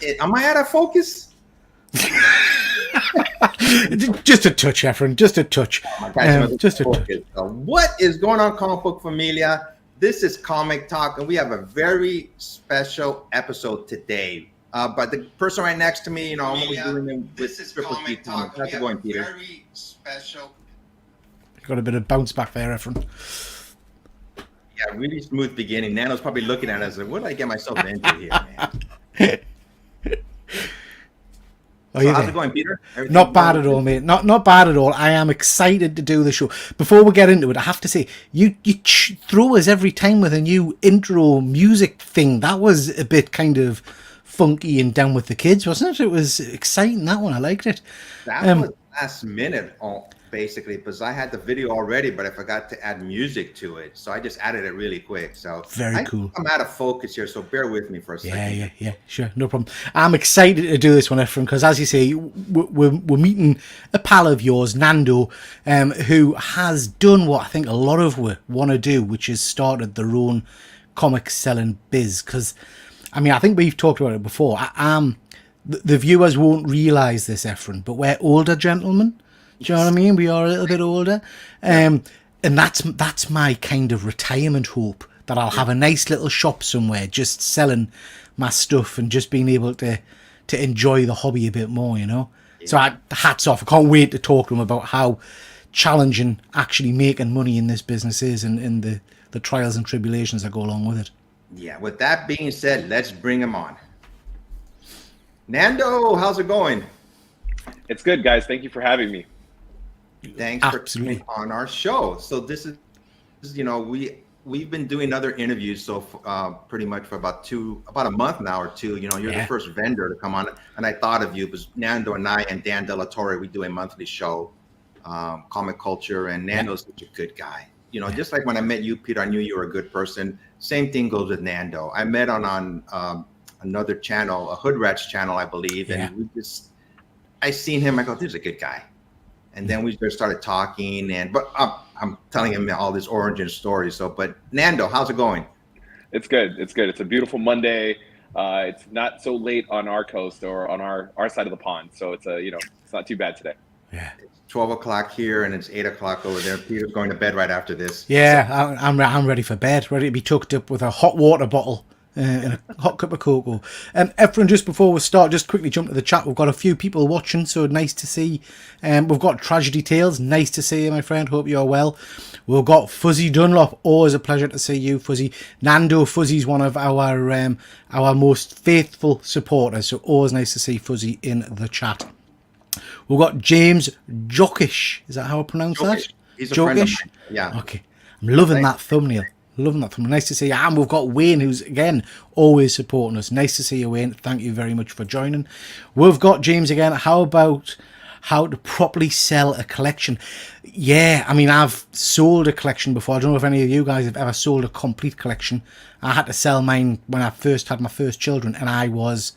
Am I out of focus? Just a touch, Efren. Just a touch. Just a touch. What is going on, Comic Book Familia? This is Comic Talk, and we have a very special episode today. But the person right next to me, I'm always doing them with This is Comic Talk. How's it going, Peter? Very special. Got a bit of bounce back there, Efren. Yeah, really smooth beginning. Nano's probably looking at us like, what did I get myself into here, man? So how's it going, Peter? Everything Not bad going at all, mate. Not bad at all. I am excited to do the show. Before we get into it, I have to say, you throw us every time with a new intro music thing. That was a bit kind of funky and down with the kids, wasn't it? It was exciting, that one. I liked it. That was last minute, basically, because I had the video already, but I forgot to add music to it. So I just added it really quick. So very cool. I'm out of focus here, so bear with me for a second. Yeah, sure, no problem. I'm excited to do this one, Efren, because as you say, we're meeting a pal of yours, Nando, who has done what I think a lot of we want to do, which is started their own comic selling biz. Because, I mean, I think we've talked about it before. The viewers won't realise this, Efren, but we're older gentlemen. Do you know what I mean? We are a little bit older. And that's my kind of retirement hope, that I'll have a nice little shop somewhere just selling my stuff and just being able to enjoy the hobby a bit more, Yeah. So hats off. I can't wait to talk to him about how challenging actually making money in this business is and the trials and tribulations that go along with it. Yeah, with that being said, let's bring him on. Nando, how's it going? It's good, guys. Thank you for having me. Thanks for being on our show. So this is we've been doing other interviews so pretty much for about a month now or two. You're the first vendor to come on, and I thought of you because Nando and I and Dan De La Torre, we do a monthly show, Comic Culture, and Nando's such a good guy. Just like when I met you, Peter, I knew you were a good person. Same thing goes with Nando. I met on another channel, a Hood Rats channel, I believe, and I seen him. I go, "This is a good guy." And then we just started talking, but I'm telling him all this origin story. But Nando, how's it going? It's good. It's good. It's a beautiful Monday. It's not so late on our coast or on our side of the pond, so it's it's not too bad today. Yeah. It's 12 o'clock here, and it's 8 o'clock over there. Peter's going to bed right after this. Yeah, I'm ready for bed, ready to be tucked up with a hot water bottle. And a hot cup of cocoa. Efren, just before we start, just quickly jump to the chat. We've got a few people watching, so nice to see. We've got Tragedy Tales. Nice to see you, my friend. Hope you're well. We've got Fuzzy Dunlop. Always a pleasure to see you, Fuzzy. Nando, Fuzzy's one of our most faithful supporters, so always nice to see Fuzzy in the chat. We've got James Jockish. Is that how I pronounce that? He's a friend of mine. Yeah. Okay. I'm loving that thumbnail. Loving that from Nice to see you. And we've got Wayne, who's again always supporting us. Nice to see you, Wayne. Thank you very much for joining. We've got James again. How about how to properly sell a collection? Yeah, I mean, I've sold a collection before. I don't know if any of you guys have ever sold a complete collection. I had to sell mine when I first had my first children, and I was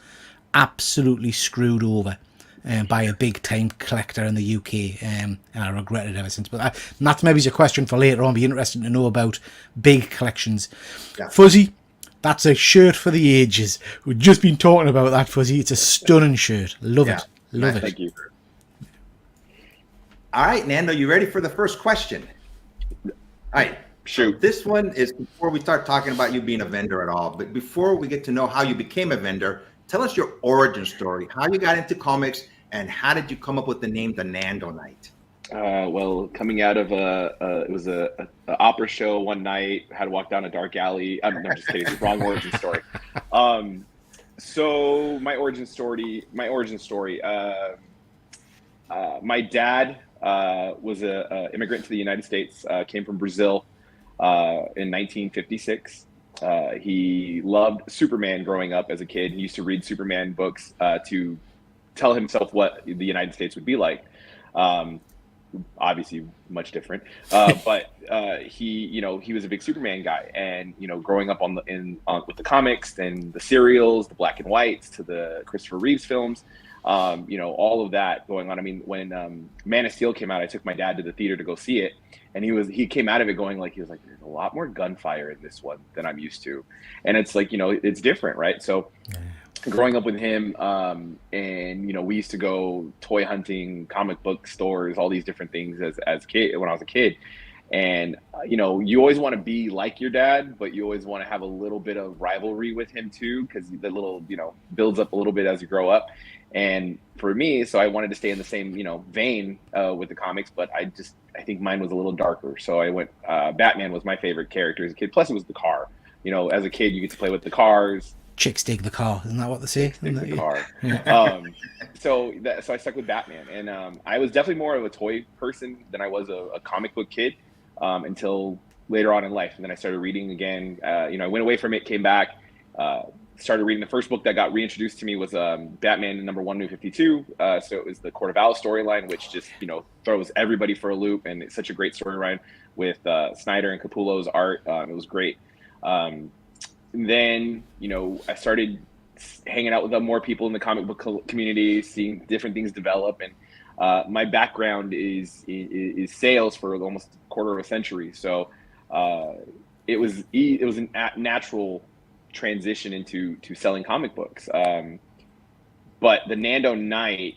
absolutely screwed over by a big time collector in the UK, and I regret it ever since. But that's maybe a question for later on. Be interesting to know about big collections. Yeah. Fuzzy, that's a shirt for the ages. We've just been talking about that, Fuzzy. It's a stunning shirt. Love it. Love it. Thank you. All right, Nando, you ready for the first question? All right. Shoot. So this one is before we start talking about you being a vendor at all, but before we get to know how you became a vendor, tell us your origin story, how you got into comics, and how did you come up with the name the Nando Knight? Well, coming out of it was a opera show one night. Had to walk down a dark alley. I'm just kidding. It's the wrong origin story. So my origin story. My dad was an immigrant to the United States. Came from Brazil in 1956. He loved Superman growing up as a kid. He used to read Superman books to tell himself what the United States would be like. Obviously much different. But he was a big Superman guy, and growing up with the comics and the serials, the black and whites to the Christopher Reeves films, all of that going on. I mean, when Man of Steel came out, I took my dad to the theater to go see it, and he came out of it going like, there's a lot more gunfire in this one than I'm used to, and it's like, it's different, right? So growing up with him, and we used to go toy hunting, comic book stores, all these different things as kid when I was a kid. And you always want to be like your dad, but you always want to have a little bit of rivalry with him too, because the little builds up a little bit as you grow up. And for me, so I wanted to stay in the same vein with the comics, but I think mine was a little darker. So I went Batman was my favorite character as a kid. Plus, it was the car. As a kid, you get to play with the cars. Chicks dig the car, isn't that what they say? Dig the car. Yeah. So I stuck with Batman, and I was definitely more of a toy person than I was a comic book kid until later on in life. And then I started reading again. I went away from it, came back, started reading. The first book that got reintroduced to me was Batman #1 New 52. So it was the Court of Owls storyline, which just throws everybody for a loop, and it's such a great storyline with Snyder and Capullo's art. It was great. Then I started hanging out with more people in the comic book community, seeing different things develop, and my background is sales for almost a quarter of a century. So it was a natural transition into selling comic books. But the Nando Knight,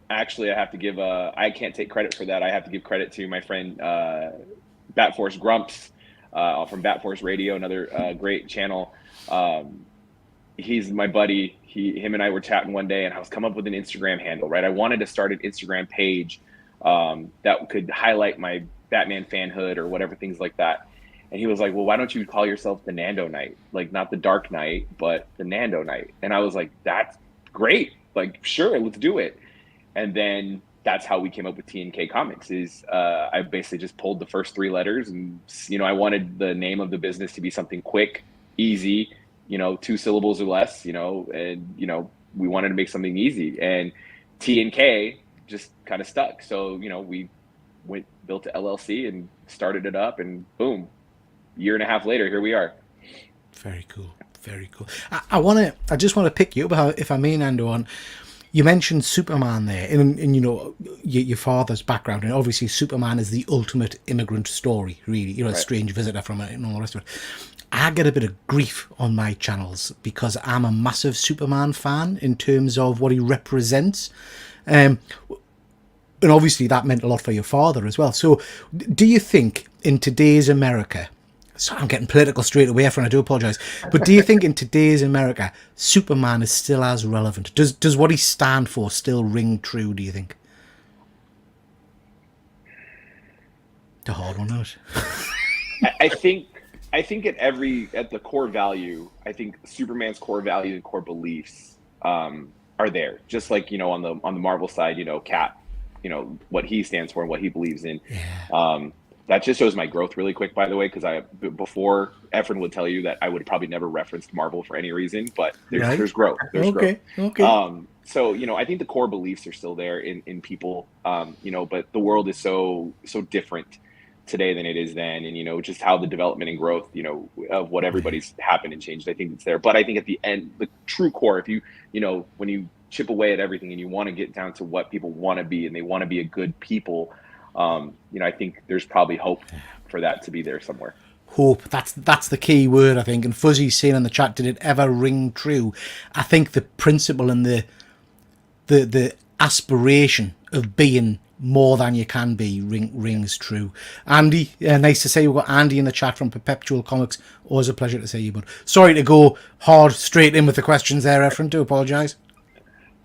actually, I have to give I can't take credit for that. I have to give credit to my friend Bat Force Grumps from Bat Force Radio, another great channel. He's my buddy. Him and I were chatting one day, and I was coming up with an Instagram handle, right? I wanted to start an Instagram page that could highlight my Batman fanhood or whatever, things like that. And he was like, well, why don't you call yourself the Nando Knight? Like, not the Dark Knight, but the Nando Knight. And I was like, that's great. Like, sure, let's do it. And then that's how we came up with TNK Comics. I basically just pulled the first 3 letters, and I wanted the name of the business to be something quick, easy, 2 syllables or less, and we wanted to make something easy, and TNK just kind of stuck. So we built an LLC and started it up, and boom, year and a half later, here we are. Very cool, very cool. I just want to pick you up, if I may, Nando, on. You mentioned Superman there, and your father's background, and obviously Superman is the ultimate immigrant story, really. A strange visitor from it and all the rest of it. I get a bit of grief on my channels because I'm a massive Superman fan in terms of what he represents. And obviously that meant a lot for your father as well. So do you think in today's America, so I'm getting political straight away, everyone, I do apologise, but do you think in today's America, Superman is still as relevant? Does what he stand for still ring true, do you think? The hard one, not. I think at the core value, I think Superman's core value and core beliefs are there. Just like on the Marvel side, Cap, what he stands for and what he believes in. Yeah. That just shows my growth really quick, by the way, because before Efren would tell you that I would probably never referenced Marvel for any reason, but there's growth. There's growth. Okay. So I think the core beliefs are still there in people, but the world is so different today than it is then, and just how the development and growth of what everybody's happened and changed, I think it's there. But I think at the end, the true core, if you when you chip away at everything and you want to get down to what people want to be, and they want to be a good people, I think there's probably hope for that to be there somewhere. Hope, that's the key word, I think. And Fuzzy's saying in the chat, did it ever ring true? I think the principle and the aspiration of being more than you can be rings true. Andy, nice to say we've got Andy in the chat from Perpetual Comics. Always a pleasure to see you, bud. Sorry to go hard straight in with the questions there, Efren. Do apologise.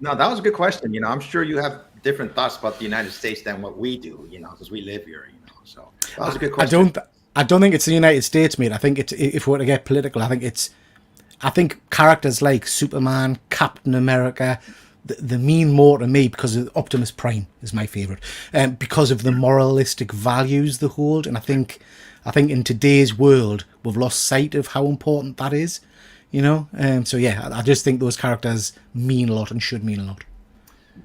No, that was a good question. I'm sure you have different thoughts about the United States than what we do, because we live here, So that was a good question. I don't think it's the United States, mate. I think it's, if we were to get political, I think characters like Superman, Captain America, they mean more to me because of Optimus Prime is my favourite, because of the moralistic values they hold. And I think in today's world we've lost sight of how important that is, So yeah, I just think those characters mean a lot and should mean a lot.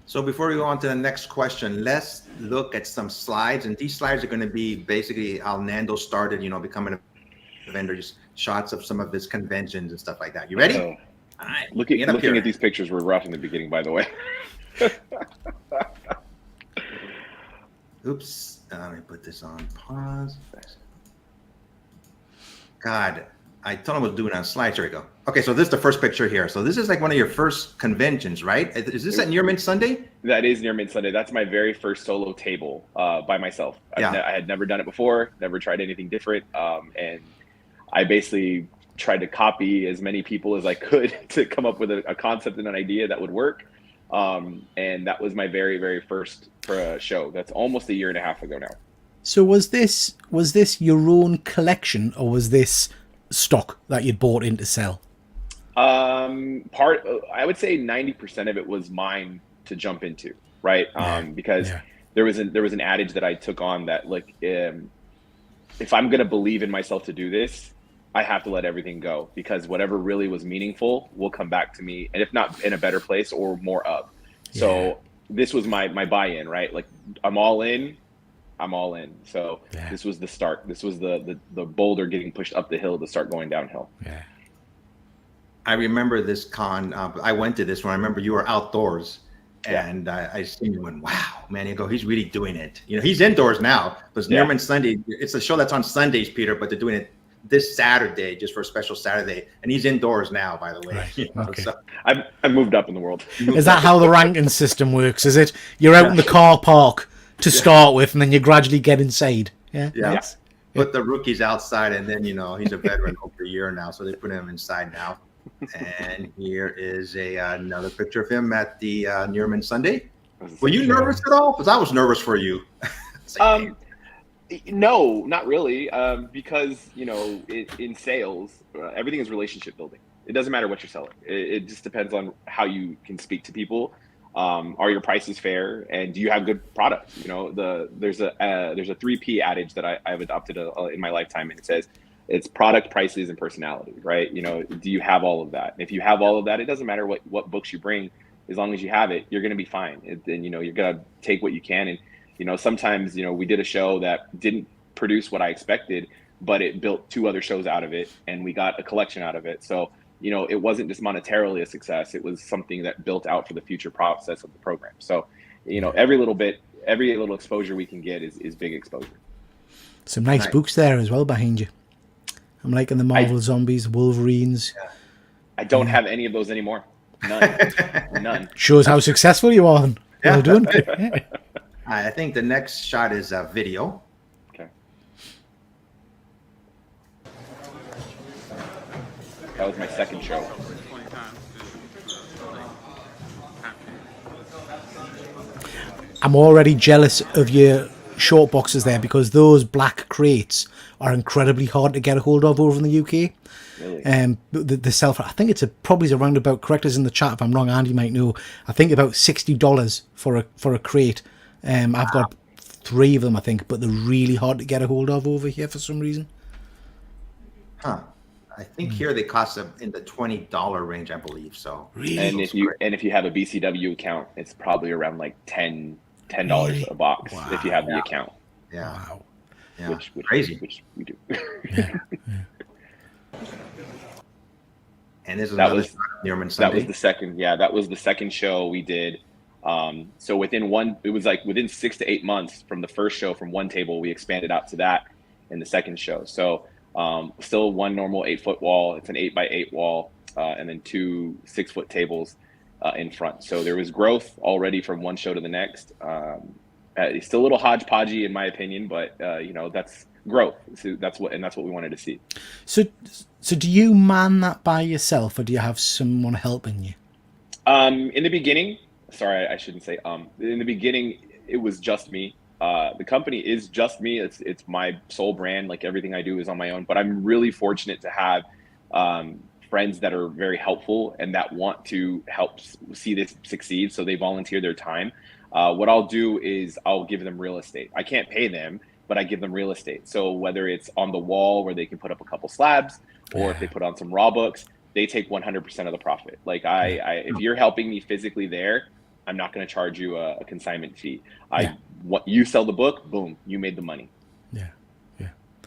So before we go on to the next question, let's look at some slides. And these slides are going to be basically how Nando started, becoming a vendor, just shots of some of his conventions and stuff like that. You ready? All right. Looking at these pictures were rough in the beginning, by the way. Oops. Let me put this on pause. God, I told him I was doing it on slides. Here we go. Okay, so this is the first picture here. So this is like one of your first conventions, right? Is this at Near Mint Sunday? That is Near Mint Sunday. That's my very first solo table by myself. Yeah. I had never done it before, never tried anything different. And I basically tried to copy as many people as I could to come up with a concept and an idea that would work. And that was my very, very first show. That's almost a year and a half ago now. So was this your own collection, or was this stock that you'd bought in to sell? I would say 90% of it was mine to jump into, right? Because there was an adage that I took on that, like, if I'm gonna believe in myself to do this, I have to let everything go, because whatever really was meaningful will come back to me, and if not in a better place or more of. So this was my buy-in, right? Like, I'm all in. So this was the start. This was the boulder getting pushed up the hill to start going downhill. Yeah. I remember this con. I went to this one. I remember you were outdoors, and I seen you and wow, man, you go, he's really doing it. You know, he's indoors now. But it's Near Mint Sunday. It's a show that's on Sundays, Peter, but they're doing it this Saturday just for a special Saturday, and he's indoors now, by the way. Right. You know, Okay. so I've moved up in the world. Is that how the ranking system works? Is it you're out in the car park to start with, and then you gradually get inside? Yeah. Yeah. Nice. put the rookies outside, and then he's a veteran over a year now, so they put him inside now. And here is another picture of him at the Near Mint Sunday. Were you nervous at all? Because I was nervous for you. No, not really. Because in sales, everything is relationship building. It doesn't matter what you're selling. It just depends on how you can speak to people. Are your prices fair, and do you have good products? There's a 3P adage that I've adopted in my lifetime, and it says it's product, prices, and personality. Right? Do you have all of that? And if you have all of that, it doesn't matter what books you bring, as long as you have it, you're going to be fine. And you're going to take what you can. And sometimes we did a show that didn't produce what I expected, but it built 2 other shows out of it, and we got a collection out of it. So it wasn't just monetarily a success. It was something that built out for the future process of the program. So, every little exposure we can get is big exposure. Some nice books there as well behind you. I'm liking the Marvel Zombies, Wolverines. I don't have any of those anymore. None. Shows how successful you are. Well done. Yeah. I think the next shot is a video. Okay. That was my second show. I'm already jealous of your short boxes there, because those black crates are incredibly hard to get a hold of over in the UK. Really? The sell for, I think it's probably around about, correct us in the chat if I'm wrong, Andy might know, I think about $60 for a crate. I've got 3 of them, I think, but they're really hard to get a hold of over here for some reason. Huh. I think here they cost them in the $20 range, I believe. So Really? And if you have a BCW account, it's probably around like $10 Really? a box. Wow. if you have the account. yeah, Wow. yeah, Which crazy. Which we do. Yeah. And this is That another was- shot of Near Mint That Sunday. was the second. Yeah, that was the second show we did. So within 6 to 8 months from the first show, from one table, we expanded out to that in the second show. So still one normal 8-foot wall. It's an 8x8 wall, and then 2 6-foot tables in front. So there was growth already from one show to the next. It's still a little hodgepodgey in my opinion, but that's growth. So that's what we wanted to see. So do you man that by yourself, or do you have someone helping you? In the beginning, sorry, I shouldn't say in the beginning, it was just me. The company is just me. It's my sole brand. Like, everything I do is on my own, but I'm really fortunate to have friends that are very helpful and that want to help see this succeed. So they volunteer their time. What I'll do is I'll give them real estate. I can't pay them, but I give them real estate. So whether it's on the wall where they can put up a couple slabs, or if they put on some raw books, they take 100% of the profit. Like, if you're helping me physically there, I'm not going to charge you a consignment fee. You sell the book, boom, you made the money. Yeah.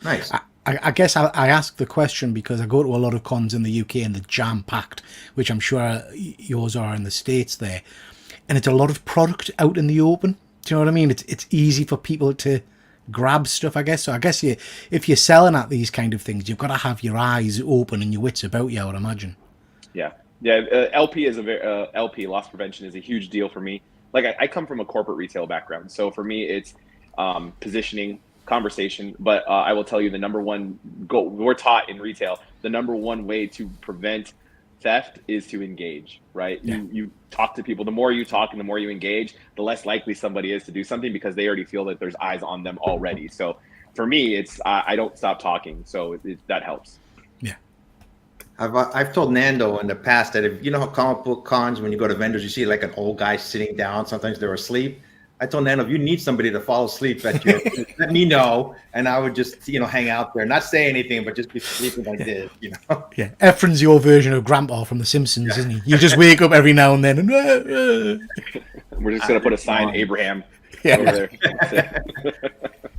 Nice. I guess I ask the question because I go to a lot of cons in the UK and they're jam-packed, which I'm sure yours are in the States there. And it's a lot of product out in the open. Do you know what I mean? It's easy for people to grab stuff, I guess. So I guess if you're selling at these kind of things, you've got to have your eyes open and your wits about you, I would imagine. Yeah. LP is a very LP loss prevention is a huge deal for me. Like I come from a corporate retail background, so for me it's positioning, conversation. But I will tell you the number one goal we're taught in retail. The number one way to prevent theft is to engage. Right? Yeah. You talk to people. The more you talk and the more you engage, the less likely somebody is to do something because they already feel that there's eyes on them already. So for me, it's I don't stop talking. So that helps. Yeah. I've told Nando in the past that if you know how comic book cons, when you go to vendors, you see like an old guy sitting down. Sometimes they're asleep. I told Nando, if you need somebody to fall asleep at you, let me know, and I would just hang out there, not say anything, but just be sleeping like this, Yeah, Efren's your version of Grandpa from The Simpsons, isn't he? You just wake up every now and then, and we're just gonna put a sign, Abraham, over there.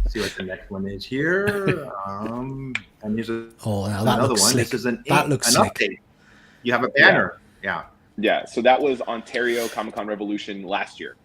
See what the next one is here. And here's another one. Slick. This is an slick. update. You have a banner. Yeah. So that was Ontario Comic-Con Revolution last year.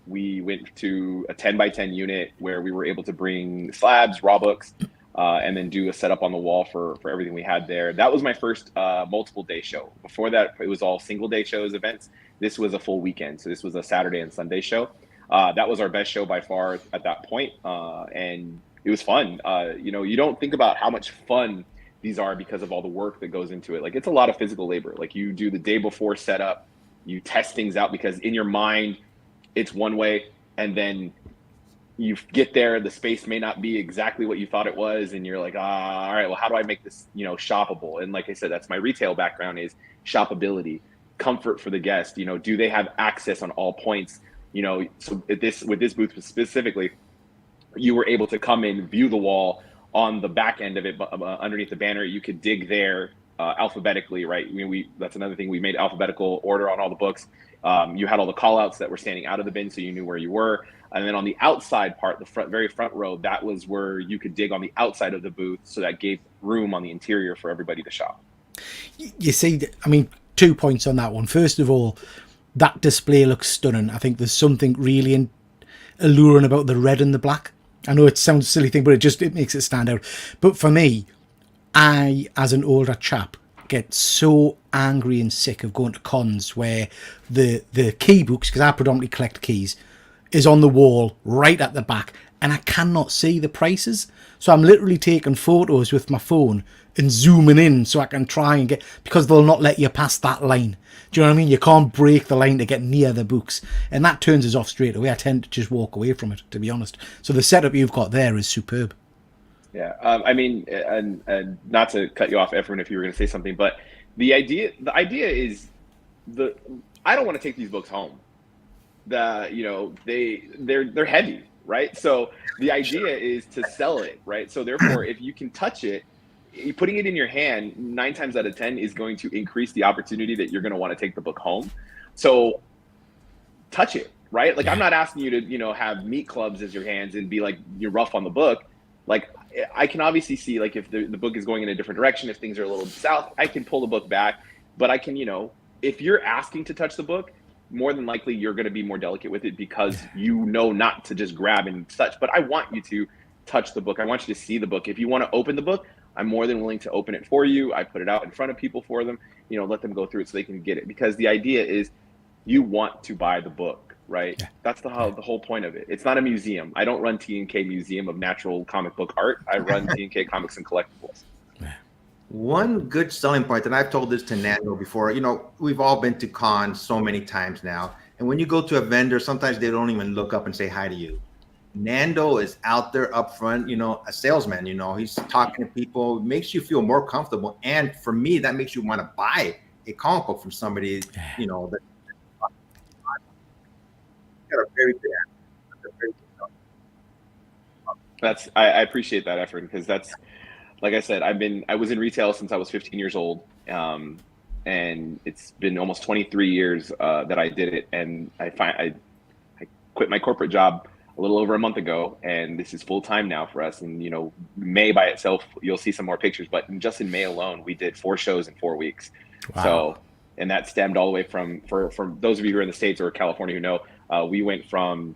We went to a 10x10 unit where we were able to bring slabs, raw books, and then do a setup on the wall for everything we had there. That was my first multiple day show. Before that, it was all single day shows, events. This was a full weekend. So this was a Saturday and Sunday show. That was our best show by far at that point. And it was fun. You don't think about how much fun these are because of all the work that goes into it. Like it's a lot of physical labor. Like you do the day before setup, you test things out because in your mind, it's one way. And then you get there, the space may not be exactly what you thought it was. And you're like, all right, well, how do I make this, shoppable? And like I said, that's my retail background is shoppability, comfort for the guest. Do they have access on all points? So with this booth specifically, you were able to come in, view the wall on the back end of it, underneath the banner. You could dig there alphabetically, right? That's another thing. We made alphabetical order on all the books. You had all the call outs that were standing out of the bin, so you knew where you were. And then on the outside part, the very front row, that was where you could dig on the outside of the booth. So that gave room on the interior for everybody to shop. You see, 2 points on that one. First of all, that display looks stunning. I think there's something really alluring about the red and the black. I know it sounds a silly thing, but it makes it stand out. But for me, I, as an older chap, get so angry and sick of going to cons where the key books, because I predominantly collect keys, is on the wall right at the back, and I cannot see the prices. So I'm literally taking photos with my phone and zooming in so I can try and because they'll not let you pass that line. Do you know what I mean? You can't break the line to get near the books, and that turns us off straight away. I tend to just walk away from it, to be honest. So the setup you've got there is superb. Yeah, and not to cut you off, Efren, if you were going to say something, but the idea is I don't want to take these books home. They're heavy, right? So the idea is to sell it, right? So therefore, if you can touch it, putting it in your hand 9 times out of 10 is going to increase the opportunity that you're going to want to take the book home. So touch it, right? Like I'm not asking you to, have meat clubs as your hands and be like, you're rough on the book. Like I can obviously see like if the book is going in a different direction, if things are a little south, I can pull the book back, but I can, if you're asking to touch the book, more than likely you're going to be more delicate with it because not to just grab and touch, but I want you to touch the book. I want you to see the book. If you want to open the book, I'm more than willing to open it for you. I put it out in front of people for them, let them go through it so they can get it, because the idea is you want to buy the book, right? Yeah. That's the whole point of it. It's not a museum. I don't run T&K Museum of Natural Comic Book Art. I run T&K Comics and Collectibles. One good selling point, and I've told this to Nando before, we've all been to cons so many times now. And when you go to a vendor, sometimes they don't even look up and say hi to you. Nando is out there up front, a salesman, he's talking to people, makes you feel more comfortable. And for me, that makes you want to buy a comic book from somebody, that got a very good I appreciate that effort, because that's, like I said, I was in retail since I was 15 years old. And it's been almost 23 years that I did it. And I quit my corporate job a little over a month ago, and this is full time now for us. And May by itself, you'll see some more pictures, but just in May alone, we did 4 shows in 4 weeks. Wow. So, and that stemmed all the way from those of you who are in the States or California who know, we went from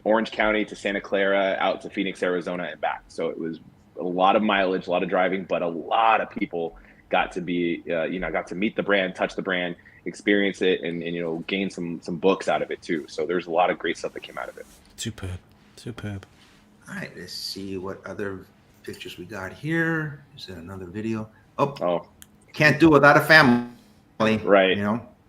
Orange County to Santa Clara, out to Phoenix, Arizona, and back. So it was a lot of mileage, a lot of driving, but a lot of people got to be, got to meet the brand, touch the brand, experience it, and gain some books out of it too. So there's a lot of great stuff that came out of it. Superb. All right, let's see what other pictures we got here. Is there another video? Oh, can't do without a family. Right.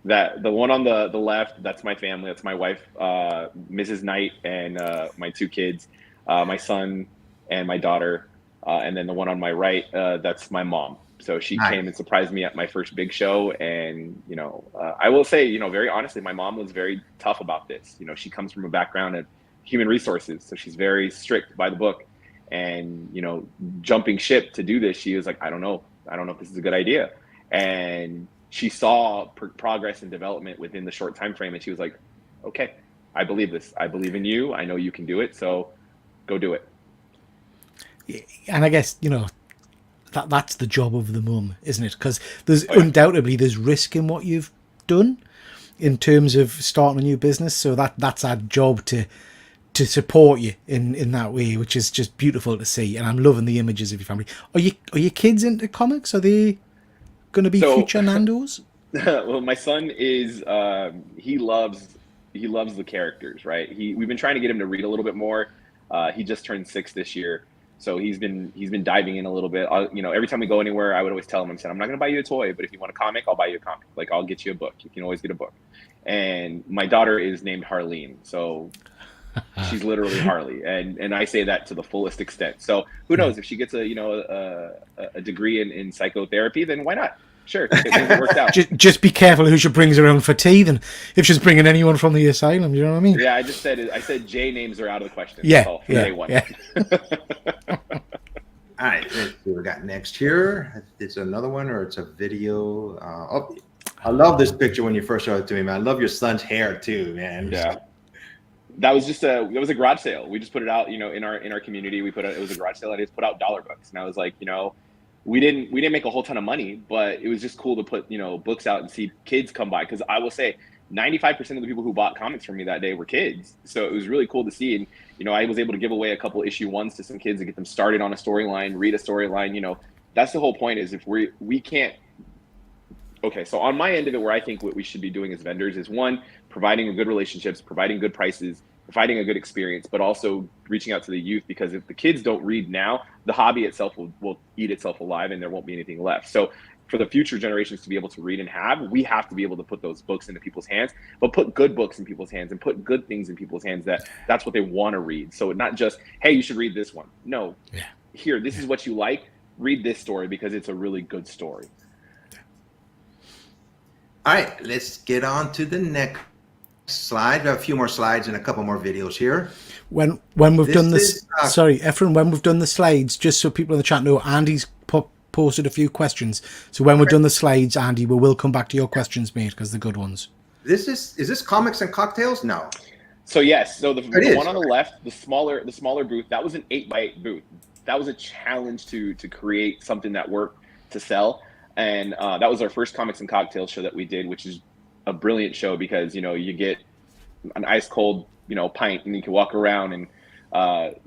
That the one on the left, that's my family. That's my wife, Mrs. Knight, and my two kids, my son and my daughter. And then the one on my right, that's my mom. So she came and surprised me at my first big show. And, I will say, very honestly, my mom was very tough about this. She comes from a background of human resources. So she's very strict by the book. And, jumping ship to do this, she was like, I don't know if this is a good idea. And she saw progress and development within the short time frame. And she was like, okay, I believe this. I believe in you. I know you can do it. So go do it. And I guess, that's the job of the mum, isn't it? Because there's undoubtedly there's risk in what you've done in terms of starting a new business. So that's our job to support you in that way, which is just beautiful to see. And I'm loving the images of your family. Are your kids into comics? Are they going to be future Nandos? Well, my son is he loves the characters, right? We've been trying to get him to read a little bit more. He just turned 6 this year. So he's been diving in a little bit. Every time we go anywhere, I would always tell him, I'm not going to buy you a toy, but if you want a comic, I'll buy you a comic. Like, I'll get you a book. You can always get a book. And my daughter is named Harleen. So she's literally Harley. And I say that to the fullest extent. So who knows, if she gets a degree in psychotherapy, then why not? Sure. It works out. Just be careful who she brings around for tea, then, if she's bringing anyone from the asylum, you know what I mean? Yeah, I said J names are out of the question. Yeah. All right, let's see what we got next here. It's another one, or it's a video. I love this picture when you first showed it to me, man. I love your son's hair too, man. Yeah. That was a garage sale. We just put it out, in our community. It was a garage sale, and I just put out dollar books. And I was like, we didn't make a whole ton of money, but it was just cool to put, books out and see kids come by. Because I will say 95% of the people who bought comics from me that day were kids. So it was really cool to see. And, I was able to give away a couple issue 1s to some kids to get them started on a storyline, read a storyline. That's the whole point, is if we can't. Okay, so on my end of it, where I think what we should be doing as vendors is, one, providing good relationships, providing good prices, providing a good experience, but also reaching out to the youth, because if the kids don't read now, the hobby itself will eat itself alive and there won't be anything left. So for the future generations to be able to read and we have to be able to put those books into people's hands, but put good books in people's hands and put good things in people's hands that's what they want to read. So not just, hey, you should read this one. No, here, this is what you like. Read this story because it's a really good story. All right, let's get on to the next slide. We have a few more slides and a couple more videos here. When we've done this, sorry, Ephraim, when we've done the slides, just so people in the chat know, Andy's posted a few questions. So when we've done the slides, Andy, we will come back to your questions, mate, because they're good ones. Is this comics and cocktails? No. So yes, so the one on the left, the smaller booth, that was an 8x8 booth. That was a challenge to create something that worked to sell. And that was our first comics and cocktails show that we did, which is a brilliant show because, you get an ice cold, pint and you can walk around and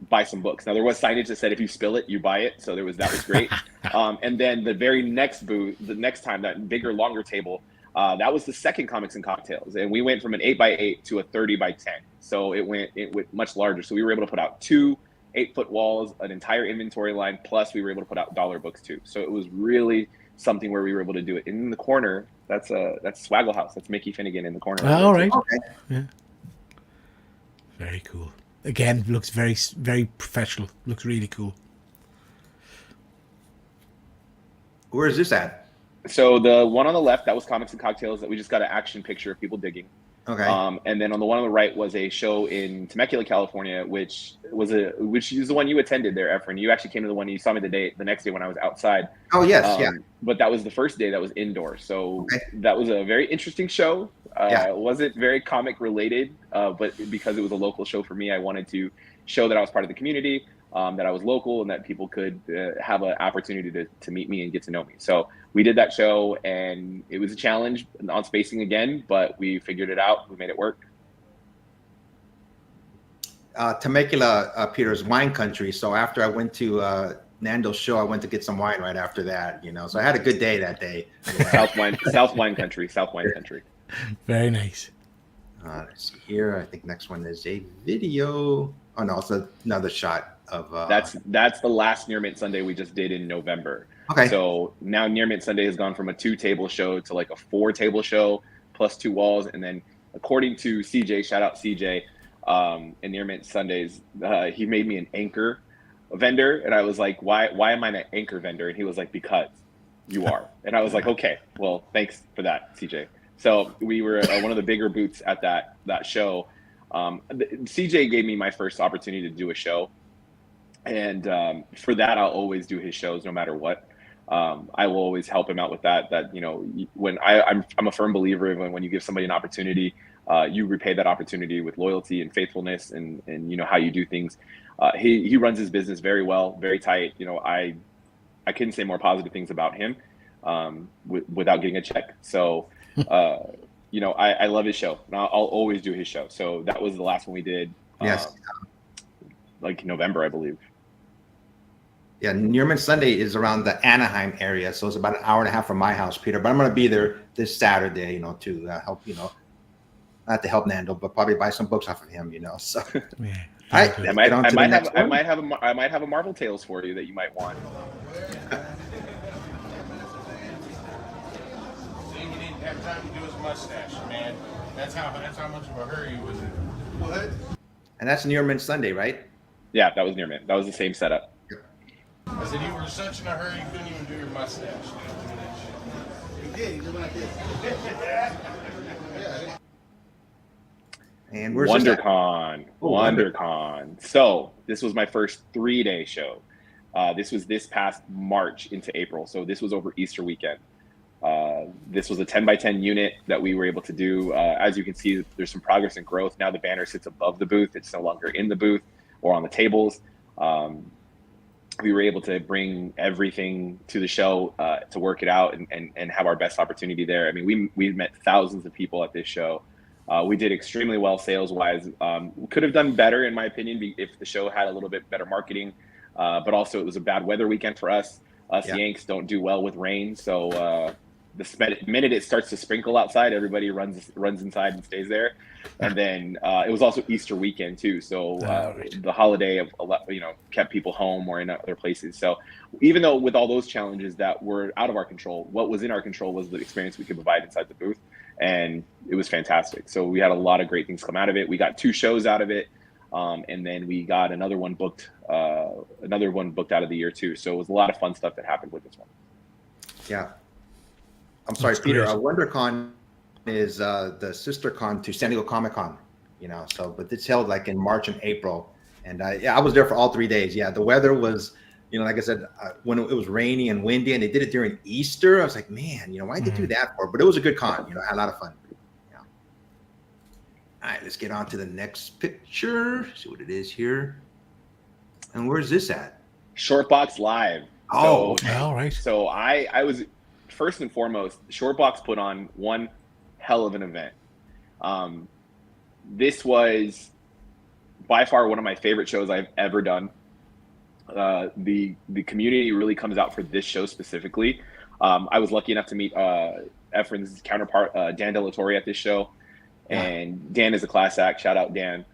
buy some books. Now there was signage that said, if you spill it, you buy it. So that was great. And then the very next booth, the next time, that bigger, longer table, that was the second comics and cocktails. And we went from an 8x8 to a 30x10. So it went much larger. So we were able to put out 2 8-foot walls, an entire inventory line, plus we were able to put out dollar books too. So it was really something where we were able to do it. In the corner, that's Swaggle House. That's Mickey Finnegan in the corner. All right. Okay. Yeah. Very cool. Again, looks very, very professional. Looks really cool. Where is this at? So the one on the left, that was comics and cocktails that we just got an action picture of people digging. Okay. And then on the one on the right was a show in Temecula, California, which is the one you attended there, Efren. You actually came to the one, you saw me the next day when I was outside. Oh yes, yeah. But that was the first day that was indoor. So that was a very interesting show. It wasn't very comic related, but because it was a local show for me, I wanted to show that I was part of the community, that I was local, and that people could have an opportunity to meet me and get to know me. So we did that show, and it was a challenge on spacing again, but we figured it out. We made it work. Temecula, Peter's wine country. So after I went to Nando's show, I went to get some wine right after that. So I had a good day that day. South wine country. Very nice. Let's see here. I think next one is a video. Oh no, it's another shot of. That's the last Near Mint Sunday we just did in November. Okay. So now Near Mint Sunday has gone from a 2-table show to like a 4-table show plus 2 walls, and then according to CJ, shout out CJ, in Near Mint Sundays, he made me an anchor vendor, and I was like, why am I an anchor vendor? And he was like, because you are. And I was like, okay, well, thanks for that, CJ. So we were one of the bigger booths at that show. CJ gave me my first opportunity to do a show, and for that I'll always do his shows no matter what. I will always help him out with that. When I'm a firm believer of when you give somebody an opportunity, you repay that opportunity with loyalty and faithfulness, and how you do things. He runs his business very well, very tight. I couldn't say more positive things about him without getting a check. So, I love his show. And I'll always do his show. So that was the last one we did. Yes. Like November, I believe. Yeah, Near Mint Sunday is around the Anaheim area, so it's about an hour and a half from my house, Peter. But I'm going to be there this Saturday, to help, not to help Nando, but probably buy some books off of him, So. Yeah. All right, I might have a Marvel Tales for you that you might want. He didn't have time to do his mustache, man. That's how much of a hurry he was in. What? And that's Near Mint Sunday, right? Yeah, that was Near Mint. That was the same setup. I said you were in such in a hurry you couldn't even do your mustache. You did. You did like this. Yeah. And where's WonderCon. WonderCon. So this was my first 3-day show. This was this past March into April. So this was over Easter weekend. This was a 10x10 unit that we were able to do. As you can see, there's some progress and growth. Now the banner sits above the booth. It's no longer in the booth or on the tables. We were able to bring everything to the show to work it out and have our best opportunity there. I mean, we met thousands of people at this show. We did extremely well sales-wise. We could have done better, in my opinion, if the show had a little bit better marketing. But also, it was a bad weather weekend for us. Yanks don't do well with rain, so the minute it starts to sprinkle outside, everybody runs inside and stays there. And then it was also Easter weekend too, so the holiday of kept people home or in other places. So even though with all those challenges that were out of our control, what was in our control was the experience we could provide inside the booth, and it was fantastic. So we had a lot of great things come out of it. We got 2 shows out of it, and then we got another one booked out of the year too. So it was a lot of fun stuff that happened with this one. Yeah. I'm sorry, That's Peter. great. WonderCon is the sister con to San Diego Comic-Con, but it's held like in March and April. And I was there for all 3 days. Yeah, the weather was, like I said, when it was rainy and windy, and they did it during Easter, I was like, man, why did they do that for? But it was a good con. I had a lot of fun. Yeah. All right, let's get on to the next picture. See what it is here. And where's this at? Shortbox Live. Oh, all right. So I was, first and foremost, Shortbox put on one hell of an event. This was by far one of my favorite shows I've ever done. The community really comes out for this show specifically. I was lucky enough to meet Efren's counterpart, Dan De La Torre, at this show, and Dan is a class act. Shout out Dan.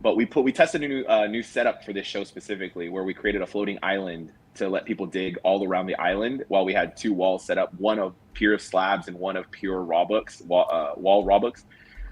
But we tested a new setup for this show specifically, where we created a floating island to let people dig all around the island, while we had 2 walls set up, one of pure slabs and one of pure raw books, wall raw books.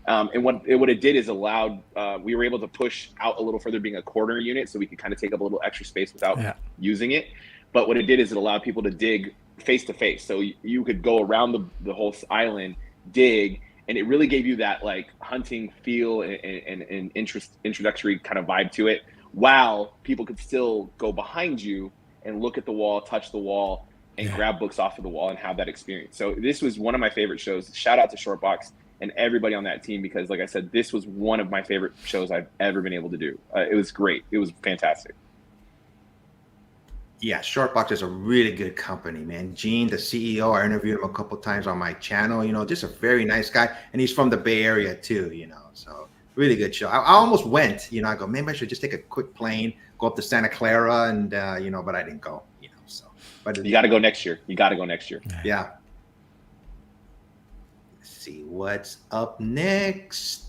And what it did is allowed, we were able to push out a little further, being a corner unit, so we could kind of take up a little extra space without using it. But what it did is it allowed people to dig face to face. So you could go around the whole island, dig, and it really gave you that like hunting feel and introductory kind of vibe to it, while people could still go behind you and look at the wall, touch the wall, and grab books off of the wall and have that experience. So this was one of my favorite shows. Shout out to Shortbox and everybody on that team, because like I said, this was one of my favorite shows I've ever been able to do. It was great. It was fantastic. Yeah, Shortbox is a really good company, man. Gene, the CEO, I interviewed him a couple times on my channel. Just a very nice guy, and he's from the Bay Area too. So Really good show. I almost went. I go, maybe I should just take a quick plane, go up to Santa Clara, and but I didn't go. So. But you got to go next year. You got to go next year. Yeah. Let's see what's up next.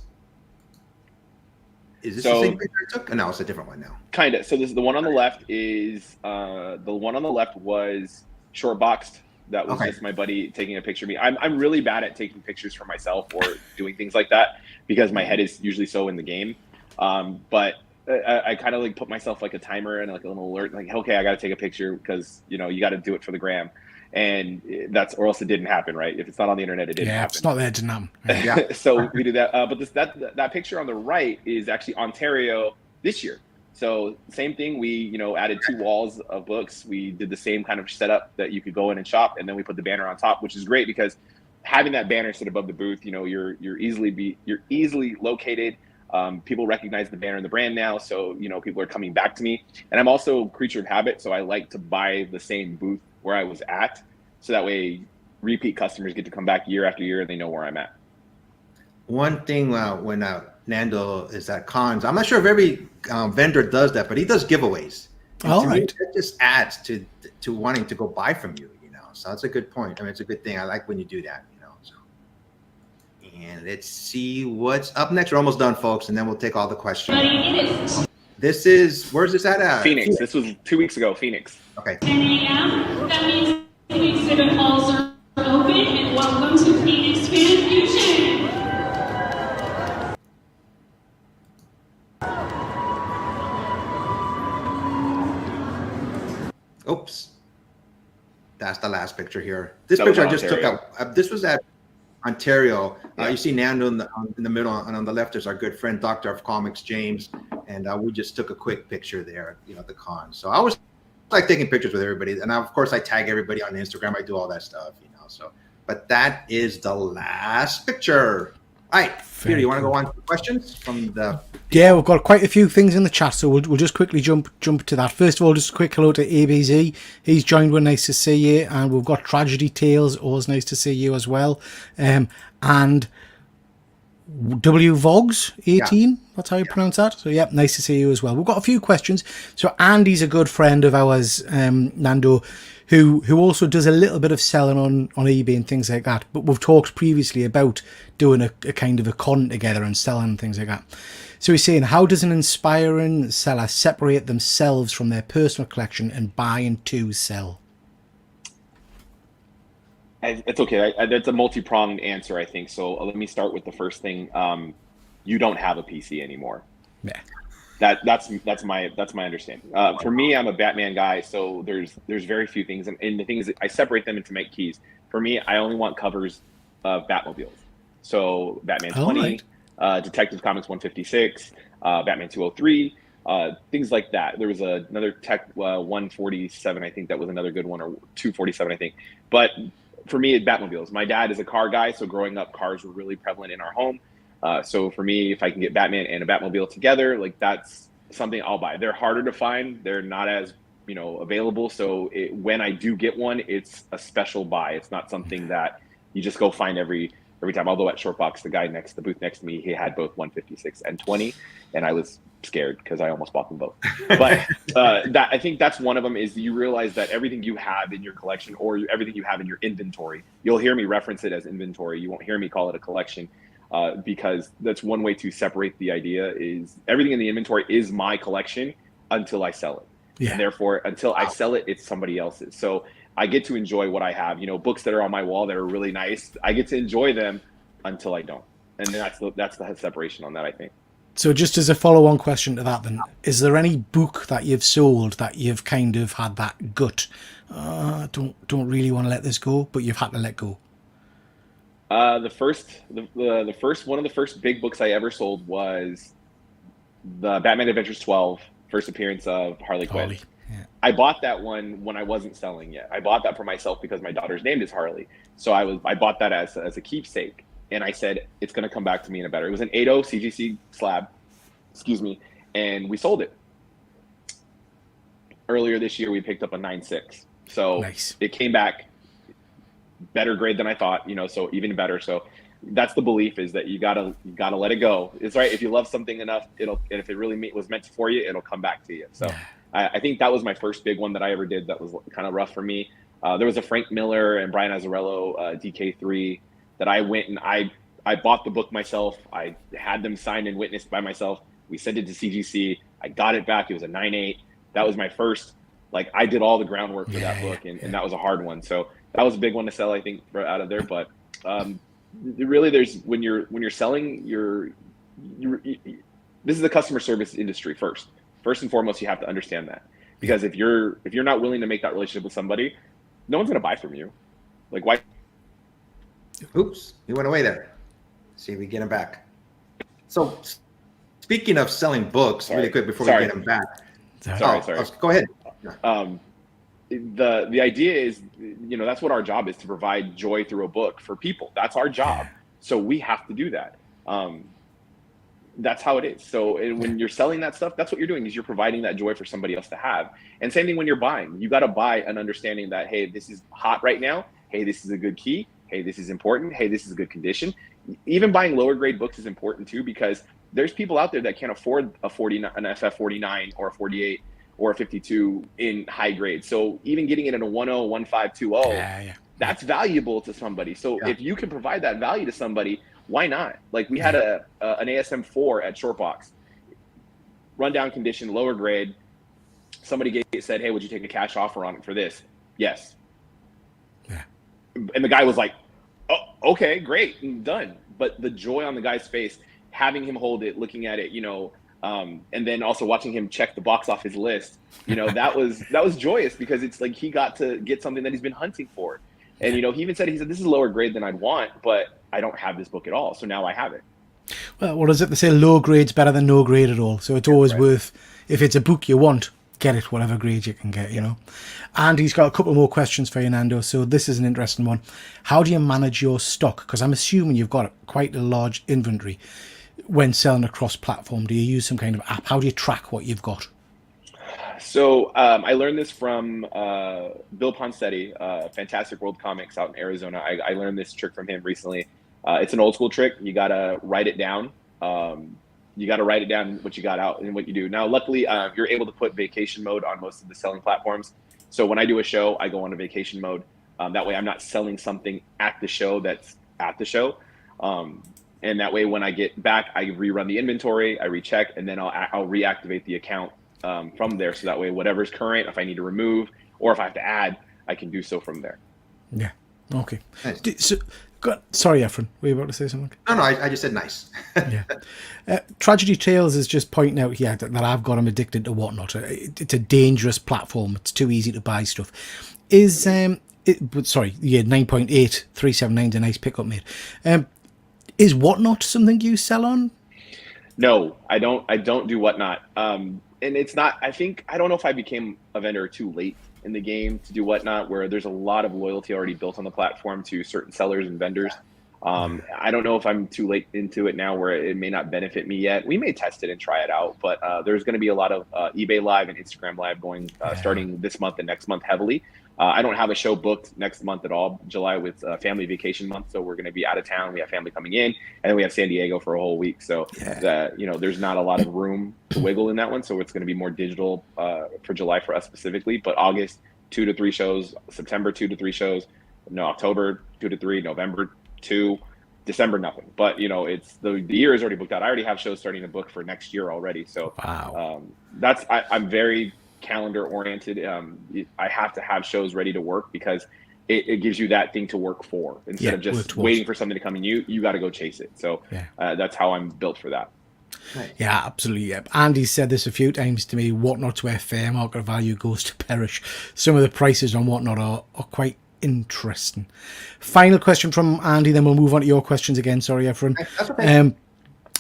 Is this the same picture I took? No, it's a different one now. Kind of. So this is the one on the left is the one on the left was short boxed. That was just my buddy taking a picture of me. I'm really bad at taking pictures for myself or doing things like that because my head is usually so in the game. But I kind of like put myself like a timer and like a little alert, like, okay, I got to take a picture because you got to do it for the gram. And that's, or else it didn't happen, right? If it's not on the internet, it didn't happen. If it's not there, it didn't happen. Yeah. So we did that. But that picture on the right is actually Ontario this year. So same thing. We added 2 walls of books. We did the same kind of setup that you could go in and shop, and then we put the banner on top, which is great because having that banner sit above the booth, you're easily located. People recognize the banner and the brand now, so people are coming back to me. And I'm also a creature of habit, so I like to buy the same booth where I was at, so that way repeat customers get to come back year after year and they know where I'm at. One thing when Nando is at cons, I'm not sure if every vendor does that, but he does giveaways. All right. It just adds to wanting to go buy from you, So that's a good point. I mean, it's a good thing. I like when you do that, So. And let's see what's up next. We're almost done, folks, and then we'll take all the questions. This is, where's this at? Phoenix. This was 2 weeks ago, Phoenix. Okay. 10 a.m. That means the exhibit halls are open, and welcome to Phoenix Fan Fusion. Oops. That's the last picture here. This picture I just took out. This was at Ontario. You see Nando in the middle, and on the left is our good friend, Doctor of Comics, James. And we just took a quick picture there, at the con. So I was like taking pictures with everybody. And of course I tag everybody on Instagram. I do all that stuff, so, but that is the last picture. All right, Peter, you want to go on to questions from the... Yeah, we've got quite a few things in the chat, so we'll just quickly jump to that. First of all, just a quick hello to ABZ. He's joined. We're nice to see you. And we've got Tragedy Tales. Always nice to see you as well. And W Vogs 18, that's how you pronounce that. So yeah, nice to see you as well. We've got a few questions. So Andy's a good friend of ours, Nando, who also does a little bit of selling on eBay and things like that. But we've talked previously about doing a kind of a con together and selling and things like that. So he's saying, how does an inspiring seller separate themselves from their personal collection and buy and to sell? It's okay. That's a multi-pronged answer, I think. So let me start with the first thing. You don't have a PC anymore. Yeah. That's my understanding. For me, I'm a Batman guy, so there's very few things, and the thing is, I separate them into make keys. For me, I only want covers of Batmobiles. So Batman 20, Detective Comics 156, Batman 203. Things like that. There was another Tech 147, I think that was another good one, or 247, I think. But for me, Batmobiles. My dad is a car guy, so growing up, cars were really prevalent in our home. So for me, if I can get Batman and a Batmobile together, like that's something I'll buy. They're harder to find. They're not as available. So when I do get one, it's a special buy. It's not something that you just go find every time. Although at Shortbox, the booth next to me, he had both 156 and 20, and I was scared because I almost bought them both. But I think that's one of them, is you realize that everything you have in your collection, or everything you have in your inventory, you'll hear me reference it as inventory. You won't hear me call it a collection, because that's one way to separate the idea. Is everything in the inventory is my collection until I sell it. Yeah. And therefore, until I sell it, it's somebody else's. So I get to enjoy what I have. Books that are on my wall that are really nice, I get to enjoy them until I don't. And that's the separation on that, I think. So just as a follow-on question to that then, is there any book that you've sold that you've kind of had that gut, don't really want to let this go, but you've had to let go? The first one of the first big books I ever sold was the Batman Adventures 12, first appearance of Harley Quinn. Yeah. I bought that one when I wasn't selling yet. I bought that for myself because my daughter's name is Harley. So I bought that as a keepsake. And I said, it's going to come back to me in a better. It was an 8.0 CGC slab, and we sold it. Earlier this year, we picked up a 9.6. So nice. It came back better grade than I thought, so even better. So that's the belief, is that you gotta let it go. It's right. If you love something enough, and if it really was meant for you, it'll come back to you. So I think that was my first big one that I ever did. That was kind of rough for me. There was a Frank Miller and Brian Azzarello DK3 that I went and I bought the book myself. I had them signed and witnessed by myself. We sent it to CGC. I got it back. It was a 9.8. That was my first, like, I did all the groundwork for that book, and that was a hard one. So that was a big one to sell, I think, out of there. But really, there's when you're selling, this is the customer service industry first and foremost. You have to understand that, because if you're not willing to make that relationship with somebody, no one's going to buy from you. Like, why? Oops, he went away there. See if we get him back. So, speaking of selling books, really quick before we get him back. Sorry. Go ahead. The idea is, that's what our job is, to provide joy through a book for people. That's our job. So we have to do that. That's how it is. So when you're selling that stuff, that's what you're doing, is you're providing that joy for somebody else to have. And same thing when you're buying. You got to buy an understanding that, hey, this is hot right now. Hey, this is a good key. Hey, this is important. Hey, this is a good condition. Even buying lower grade books is important too, because there's people out there that can't afford an FF49 or a 48 or a 52 in high grade. So even getting it in a 10, 15, 20, that's valuable to somebody. So if you can provide that value to somebody, why not? Like, we had an ASM4 at Shortbox, rundown condition, lower grade. Somebody said, hey, would you take a cash offer on it for this? Yes. And the guy was like, oh, okay, great, and done. But the joy on the guy's face, having him hold it, looking at it, and then also watching him check the box off his list, that was joyous, because it's like he got to get something that he's been hunting for. And, he even said, this is lower grade than I'd want, but I don't have this book at all. So now I have it. Well, what is it? They say low grade's better than no grade at all. So it's always worth, if it's a book you want, get it, whatever grade you can get, And he's got a couple more questions for you, Nando. So this is an interesting one. How do you manage your stock? Because I'm assuming you've got quite a large inventory when selling across platform. Do you use some kind of app? How do you track what you've got? So I learned this from Bill Poncetti, Fantastic World Comics out in Arizona. I learned this trick from him recently. It's an old school trick. You got to write it down. You got to write it down, what you got out and what you do. Now, luckily, you're able to put vacation mode on most of the selling platforms. So when I do a show, I go on a vacation mode. That way I'm not selling something at the show that's at the show. And that way, when I get back, I rerun the inventory, I recheck, and then I'll reactivate the account from there. So that way, whatever's current, if I need to remove or if I have to add, I can do so from there. Yeah. Okay. Nice. Sorry, Efren, were you about to say something? No, I just said nice. Tragedy Tales is just pointing out here that I've got him addicted to Whatnot. It's a dangerous platform. It's too easy to buy stuff. Is 9.8 379 is a nice pickup, mate. Is Whatnot something you sell on? No, I don't do Whatnot. And it's not. I don't know if I became a vendor too late in the game to do Whatnot, where there's a lot of loyalty already built on the platform to certain sellers and vendors. I don't know if I'm too late into it now, where it may not benefit me yet. We may test it and try it out, but there's going to be a lot of eBay Live and Instagram Live going starting this month and next month heavily. I don't have a show booked next month at all. July with family vacation month, so we're going to be out of town. We have family coming in, and then we have San Diego for a whole week. So there's not a lot of room to wiggle in that one. So it's going to be more digital for July for us specifically. But August, 2 to 3 shows. September, 2 to 3 shows. No, October, 2 to 3. November, 2. December, nothing. But it's the year is already booked out. I already have shows starting to book for next year already. So wow. I'm very calendar oriented. I have to have shows ready to work, because it gives you that thing to work for instead of just waiting for something to come in. You got to go chase it. So that's how I'm built for that. Yeah, absolutely. Yeah. Andy said this a few times to me. Whatnot's where fair market value goes to perish. Some of the prices on Whatnot are quite interesting. Final question from Andy, then we'll move on to your questions again. Sorry, Efren. That's okay.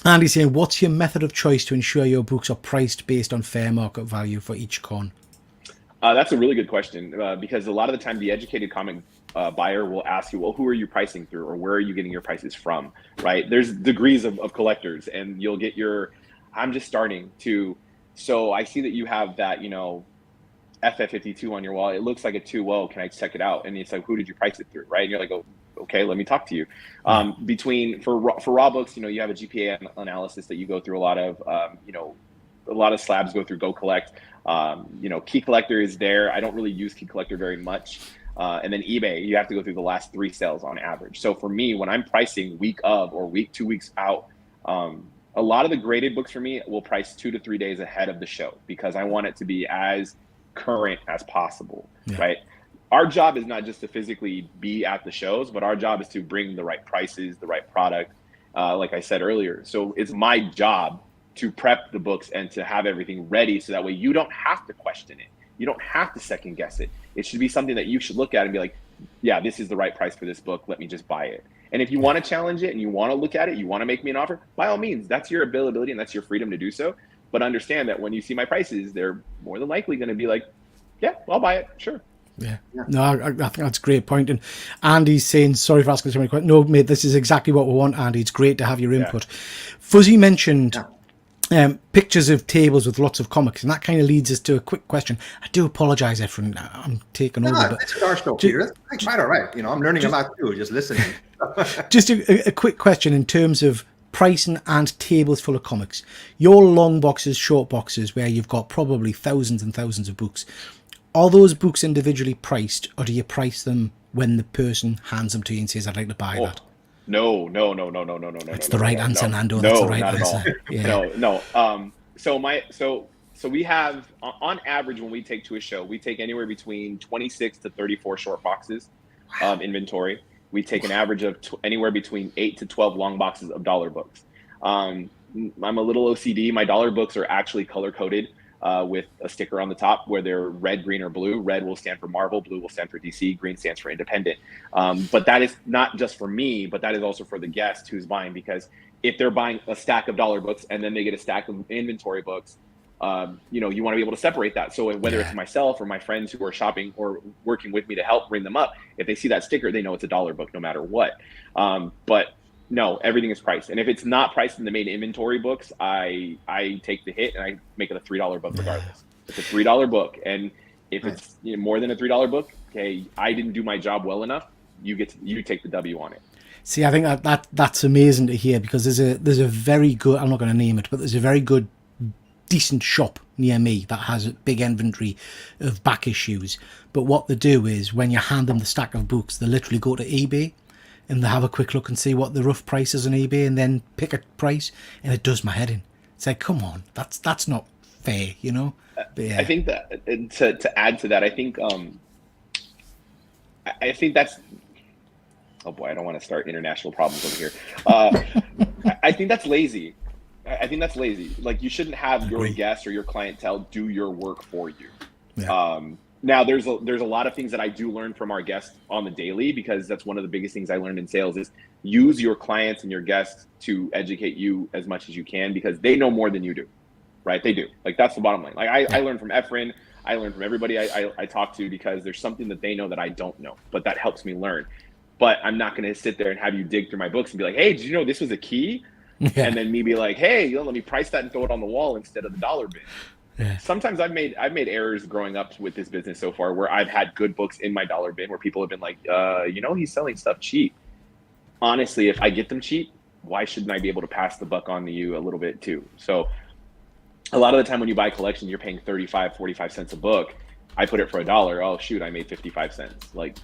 Andy's saying, what's your method of choice to ensure your books are priced based on fair market value for each con? That's a really good question, because a lot of the time the educated comic buyer will ask you, well, who are you pricing through, or where are you getting your prices from, right? There's degrees of collectors, and you'll get I'm just starting to, so I see that you have that, FF52 on your wall. It looks like a 2.0. Can I check it out? And it's like, who did you price it through, right? And you're like, oh, okay, let me talk to you. For raw books, you have a GPA analysis that you go through a lot of. A lot of slabs go through Go Collect. Key Collector is there. I don't really use Key Collector very much. And then eBay, you have to go through the last 3 sales on average. So for me, when I'm pricing week of or 2 weeks out, a lot of the graded books for me will price 2 to 3 days ahead of the show because I want it to be as current as possible, right? Our job is not just to physically be at the shows, but our job is to bring the right prices, the right product, like I said earlier. So it's my job to prep the books and to have everything ready so that way you don't have to question it. You don't have to second guess it. It should be something that you should look at and be like, yeah, this is the right price for this book. Let me just buy it. And if you want to challenge it and you want to look at it, you want to make me an offer, by all means, that's your availability and that's your freedom to do so. But understand that when you see my prices, they're more than likely going to be like, yeah, I'll buy it. Sure. Yeah. No, I think that's a great point. And Andy's saying, sorry for asking so many questions. No, mate, this is exactly what we want, Andy. It's great to have your input. Fuzzy mentioned pictures of tables with lots of comics, and that kind of leads us to a quick question. I do apologize, Efren. I'm taking over. But it's our show, Peter. That's quite all right. I'm learning a lot too, just listening. Just a quick question in terms of pricing and tables full of comics. Your long boxes, short boxes, where you've got probably thousands and thousands of books, are those books individually priced, or do you price them when the person hands them to you and says, I'd like to buy that? No. That's the right answer, Nando. That's the right answer. Yeah. No. So we have, on average, when we take to a show, we take anywhere between 26 to 34 short boxes of inventory. We take an average of anywhere between 8 to 12 long boxes of dollar books. I'm a little OCD. My dollar books are actually color coded with a sticker on the top where they're red, green, or blue. Red will stand for Marvel, blue will stand for DC, green stands for independent. But that is not just for me, but that is also for the guest who's buying, because if they're buying a stack of dollar books and then they get a stack of inventory books, you want to be able to separate that. So whether it's myself or my friends who are shopping or working with me to help bring them up, if they see that sticker, they know it's a dollar book no matter what. But no, everything is priced. And if it's not priced in the main inventory books, I take the hit and I make it a $3 book regardless. It's a $3 book. And if it's more than a $3 book, okay, I didn't do my job well enough, you take the W on it. See, I think that's amazing to hear, because there's a very good, I'm not going to name it, but there's a very good, decent shop near me that has a big inventory of back issues. But what they do is, when you hand them the stack of books, they literally go to eBay and they have a quick look and see what the rough price is on eBay and then pick a price, and it does my head in. It's like, come on, that's not fair, But yeah. I think that to add to that, I think that's, oh boy, I don't want to start international problems over here. I think that's lazy. Like, you shouldn't have your guests or your clientele do your work for you. Yeah. Now there's a lot of things that I do learn from our guests on the daily, because that's one of the biggest things I learned in sales is use your clients and your guests to educate you as much as you can, because they know more than you do, right? They do. Like, that's the bottom line. Like, I learn from Efren, I learn from everybody I talk to, because there's something that they know that I don't know, but that helps me learn. But I'm not going to sit there and have you dig through my books and be like, hey, did you know this was a key? Yeah. And then me be like, hey, let me price that and throw it on the wall instead of the dollar bin. Yeah. Sometimes I've made errors growing up with this business so far, where I've had good books in my dollar bin where people have been like, he's selling stuff cheap. Honestly, if I get them cheap, why shouldn't I be able to pass the buck on to you a little bit too? So a lot of the time when you buy a collection, you're paying 35, 45 cents a book. I put it for $1. Oh shoot, I made 55 cents. Like,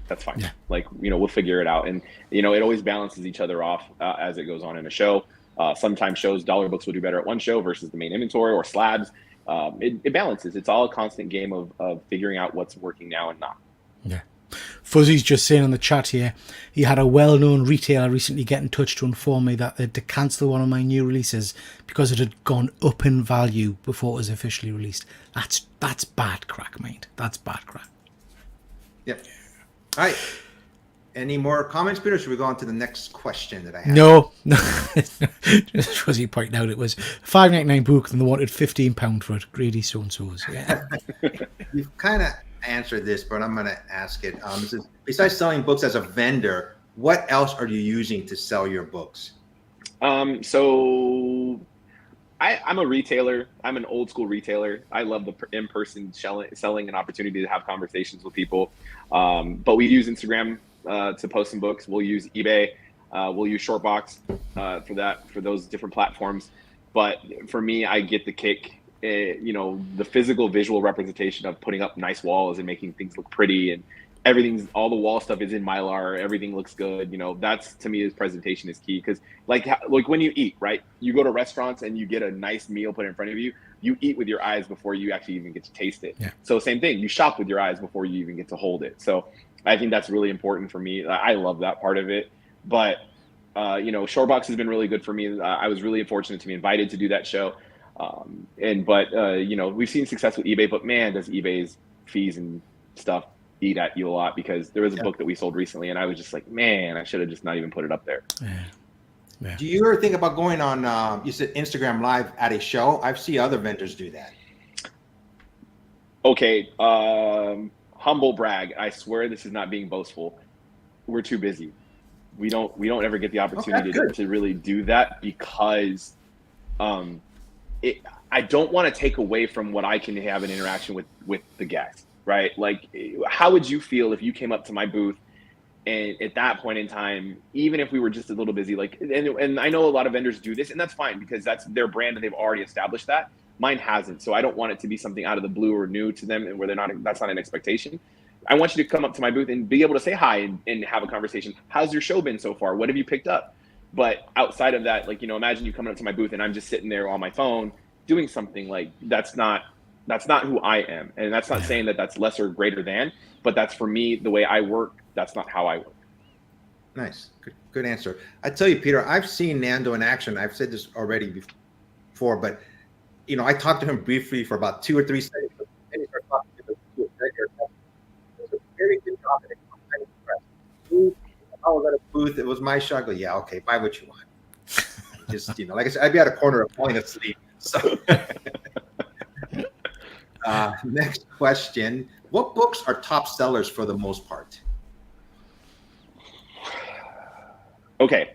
that's fine. Yeah. Like, we'll figure it out. And, it always balances each other off as it goes on in a show. Sometimes dollar books will do better at one show versus the main inventory or slabs. It balances. It's all a constant game of figuring out what's working now and not. Yeah. Fuzzy's just saying in the chat here, he had a well-known retailer recently get in touch to inform me that they had to cancel one of my new releases because it had gone up in value before it was officially released. That's bad crack, mate. That's bad crack. Yep. All right. Any more comments, Peter? Should we go on to the next question that I have? No. Just Fuzzy pointing out it was $5.99 book and they wanted £15 for it. Greedy so-and-sos. Yeah. You've kind of answered this, but I'm going to ask it. It says, besides selling books as a vendor, what else are you using to sell your books? So I'm a retailer. I'm an old school retailer. I love the in-person selling and opportunity to have conversations with people. But we use Instagram to post some books. We'll use eBay. We'll use Shortbox for those different platforms. But for me, I get the kick, the physical visual representation of putting up nice walls and making things look pretty, and all the wall stuff is in Mylar. Everything looks good. That's, to me, presentation is key. Because like when you eat, right? You go to restaurants and you get a nice meal put in front of you. You eat with your eyes before you actually even get to taste it. Yeah. So same thing. You shop with your eyes before you even get to hold it. So I think that's really important for me. I love that part of it. But Shortbox has been really good for me. I was really fortunate to be invited to do that show. We've seen success with eBay, but man, does eBay's fees and stuff eat at you a lot, because there was a book that we sold recently and I was just like, man, I should have just not even put it up there. Yeah. Do you ever think about going on, you said Instagram Live at a show? I've seen other vendors do that. Okay. Humble brag. I swear this is not being boastful. We're too busy. We don't ever get the opportunity to really do that, because I don't want to take away from what I can have an interaction with the guests. Right? Like, how would you feel if you came up to my booth and at that point in time, even if we were just a little busy, like, and I know a lot of vendors do this, and that's fine, because that's their brand and they've already established that. Mine hasn't. So I don't want it to be something out of the blue or new to them, and where that's not an expectation. I want you to come up to my booth and be able to say hi and have a conversation. How's your show been so far? What have you picked up? But outside of that, like, imagine you coming up to my booth and I'm just sitting there on my phone doing something. Like, that's not who I am. And that's not saying that that's less or greater than, but that's, for me, the way I work. That's not how I work. Nice. Good answer. I tell you, Peter, I've seen Nando in action. I've said this already before, but I talked to him briefly for about 2 or 3 seconds. And he started talking to the executive. It was a very good job. I'm impressed. I was at a booth. It was my show. I go, yeah, okay, buy what you want. Just, like I said, I'd be at a corner falling asleep. So next question. What books are top sellers for the most part? Okay,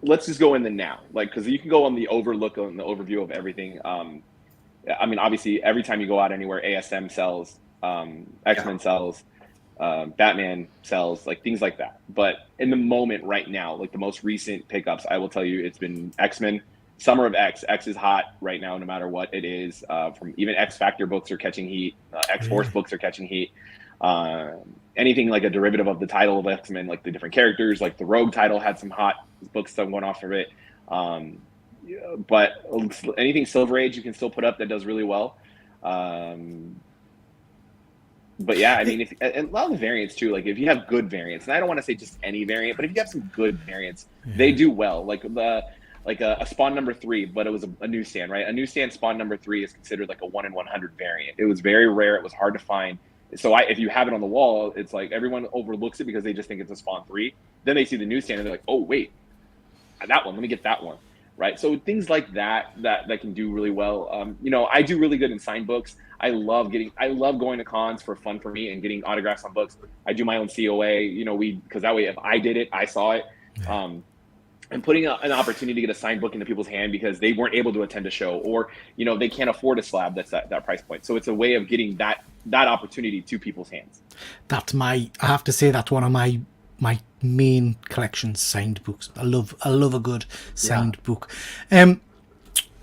let's just go in the now, because you can go on the overview of everything. Obviously, every time you go out anywhere, ASM sells, X-Men sells, Batman sells, things like that. But in the moment right now, the most recent pickups, I will tell you, it's been X-Men. Summer of X is hot right now, no matter what it is. From even X Factor books are catching heat. X Force books are catching heat. Anything like a derivative of the title of X-Men, like the different characters, like the Rogue title had some hot books going off of it. But anything Silver Age you can still put up that does really well. But yeah, and a lot of the variants too, if you have good variants, and I don't want to say just any variant, but if you have some good variants, they do well. Like a Spawn number 3, but it was a newsstand, right? A newsstand Spawn number 3 is considered like a 1 in 100 variant. It was very rare. It was hard to find. So if you have it on the wall, it's like everyone overlooks it because they just think it's a Spawn 3. Then they see the newsstand and they're like, oh, wait, that one, let me get that one, right? So things like that can do really well. I do really good in signed books. I love going to cons for fun for me and getting autographs on books. I do my own COA, because that way if I did it, I saw it. And putting an opportunity to get a signed book into people's hand because they weren't able to attend a show, or they can't afford a slab that's that price point. So it's a way of getting that opportunity to people's hands. I have to say that's one of my main collections, signed books. I love a good signed book.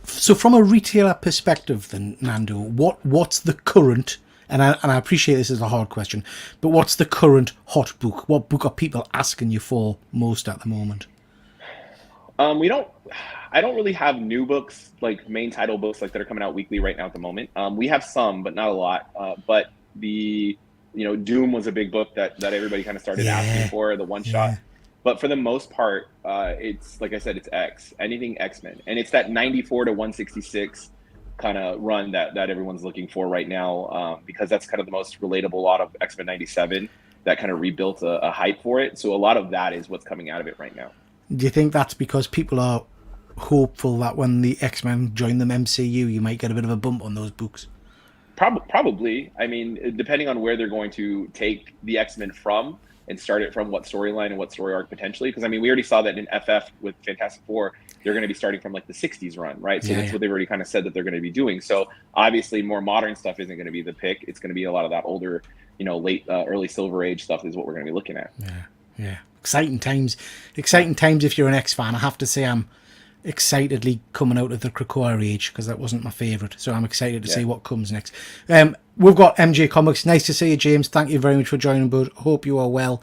So from a retailer perspective, then, Nando, what's the current? And I appreciate this is a hard question, but what's the current hot book? What book are people asking you for most at the moment? I don't really have new books, like main title books that are coming out weekly right now at the moment. We have some, but not a lot. But the, Doom was a big book that everybody kind of started asking for, the one shot. But for the most part, it's, like I said, it's anything X-Men. And it's that 94 to 166 kind of run that everyone's looking for right now, because that's kind of the most relatable out of X-Men 97 that kind of rebuilt a hype for it. So a lot of that is what's coming out of it right now. Do you think that's because people are hopeful that when the X-Men join the MCU, you might get a bit of a bump on those books? Probably. I mean, depending on where they're going to take the X-Men from and start it from, what storyline and what story arc potentially. Because, we already saw that in FF with Fantastic Four, they're going to be starting from like the 60s run, right? So that's what they've already kind of said that they're going to be doing. So obviously more modern stuff isn't going to be the pick. It's going to be a lot of that older, late, early Silver Age stuff is what we're going to be looking at. Yeah. Yeah, exciting times. Exciting times if you're an X fan. I have to say I'm excitedly coming out of the Krakoa age because that wasn't my favourite. So I'm excited to see what comes next. We've got MJ Comics. Nice to see you, James. Thank you very much for joining, bud. Hope you are well.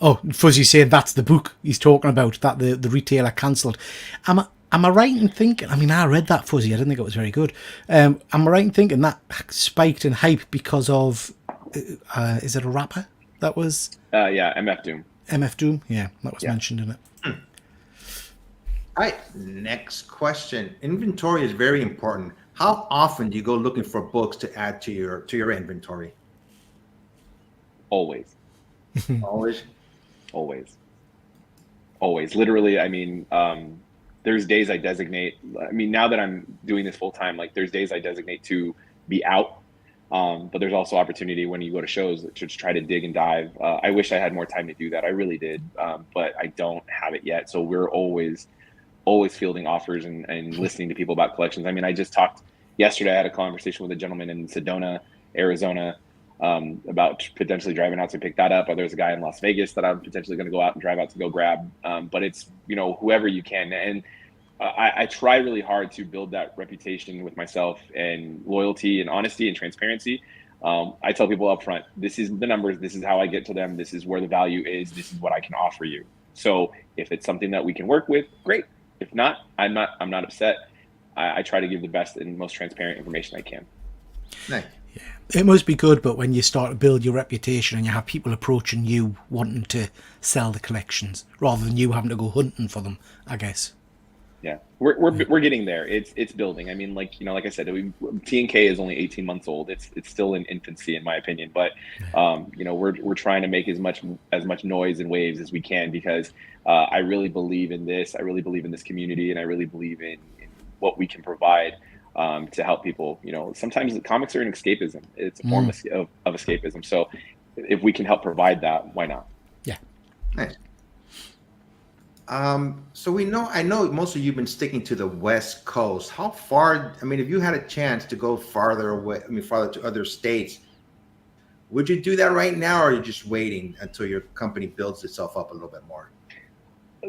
Oh, Fuzzy said that's the book he's talking about, that the retailer cancelled. Am I right in thinking, I mean, I read that, Fuzzy, I didn't think it was very good. Am I right in thinking that spiked in hype because of, is it a rapper that was? Yeah, MF Doom. MF Doom? Yeah, that was mentioned in it. All right, next question. Inventory is very important. How often do you go looking for books to add to your inventory? Always. Always? Always. Literally, I mean, there's days I designate. I mean, now that I'm doing this full time, like there's days I designate to be out. But there's also opportunity when you go to shows to just try to dig and dive. I wish I had more time to do that. I really did. But I don't have it yet. So we're always fielding offers and listening to people about collections. I mean, I just talked yesterday, I had a conversation with a gentleman in Sedona, Arizona, about potentially driving out to pick that up. Or there's a guy in Las Vegas that I'm potentially going to go out and drive out to go grab. But it's, whoever you can. And I try really hard to build that reputation with myself and loyalty and honesty and transparency. I tell people up front, this is the numbers, this is how I get to them, this is where the value is, this is what I can offer you. So if it's something that we can work with, great. If not, I'm not upset. I try to give the best and most transparent information I can. Nice. Yeah. It must be good, but when you start to build your reputation and you have people approaching you wanting to sell the collections rather than you having to go hunting for them, I guess. Yeah, we're getting there. It's building. I mean, like I said, T&K is only 18 months old. It's still in infancy, in my opinion. But we're trying to make as much noise and waves as we can because I really believe in this. I really believe in this community, and I really believe in what we can provide to help people. Sometimes the comics are an escapism. It's a form of escapism. So if we can help provide that, why not? Yeah. Nice. So I know most of you've been sticking to the West Coast. How far, I mean, if you had a chance to go farther away, farther to other states, would you do that right now, or are you just waiting until your company builds itself up a little bit more?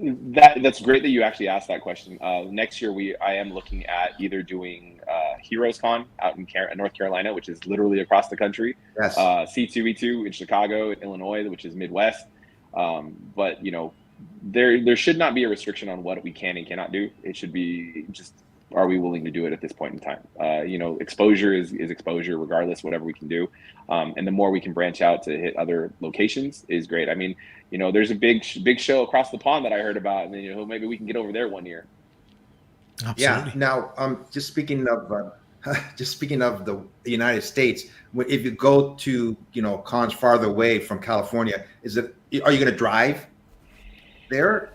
That's great that you actually asked that question. Next year, I am looking at either doing Heroes Con out in North Carolina, which is literally across the country. Yes. C2E2 in Chicago, Illinois, which is Midwest. But there should not be a restriction on what we can and cannot do. It should be just, are we willing to do it at this point in time? Exposure is exposure regardless, whatever we can do. And the more we can branch out to hit other locations is great. I mean, there's a big show across the pond that I heard about, and maybe we can get over there one year. Absolutely. Yeah. Now, just speaking of the United States, if you go to cons farther away from California, are you going to drive there?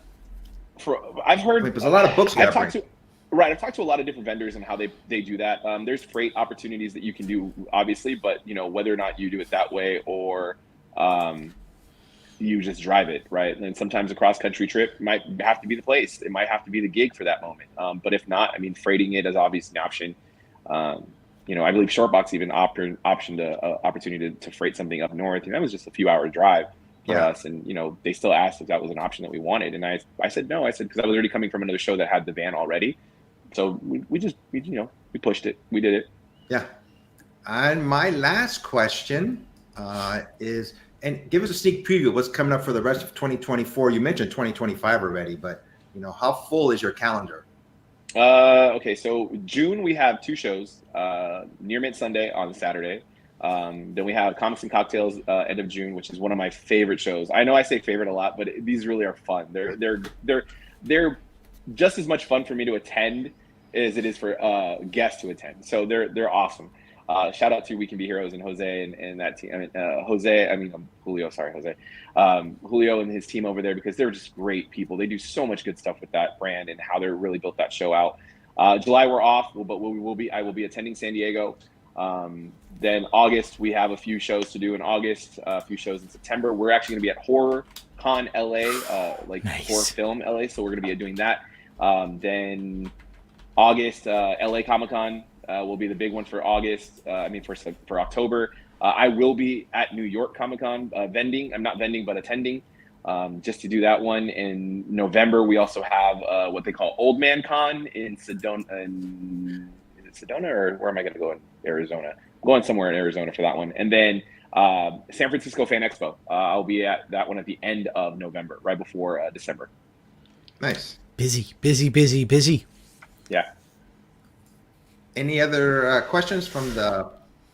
I've heard there's a lot of books. I've talked to a lot of different vendors and how they do that. There's freight opportunities that you can do, obviously, but whether or not you do it that way or you just drive it, right? And then sometimes a cross-country trip might have to be the place. It might have to be the gig for that moment. But if not, I mean, freighting it is obviously an option. I believe Shortbox even optioned an opportunity to freight something up north. And that was just a few hour drive for us. And, they still asked if that was an option that we wanted. And I said, no, because I was already coming from another show that had the van already. So we pushed it. We did it. Yeah. And my last question is, and give us a sneak preview of what's coming up for the rest of 2024. You mentioned 2025 already, but how full is your calendar? Okay, so June we have 2 shows. Near Mint Sunday on Saturday. Then we have Comics and Cocktails end of June, which is one of my favorite shows. I know I say favorite a lot, but these really are fun. They're just as much fun for me to attend as it is for guests to attend. So they're awesome. Shout out to We Can Be Heroes and Jose and that team. Julio. Sorry, Jose. Julio and his team over there, because they're just great people. They do so much good stuff with that brand and how they're really built that show out. July we're off, but I will be attending San Diego. Then August we have a few shows to do in August, a few shows in September. We're actually going to be at Horror Con LA, Nice. Horror Film LA. So we're going to be doing that. Then August, LA Comic Con will be the big one for August. For October. I will be at New York Comic Con vending. I'm not vending, but attending. Just to do that one in November. We also have what they call Old Man Con in Sedona. Is it Sedona, or where am I going to go in Arizona? I'm going somewhere in Arizona for that one. And then San Francisco Fan Expo. I'll be at that one at the end of November, right before December. Nice. Busy. Yeah. Any other questions from the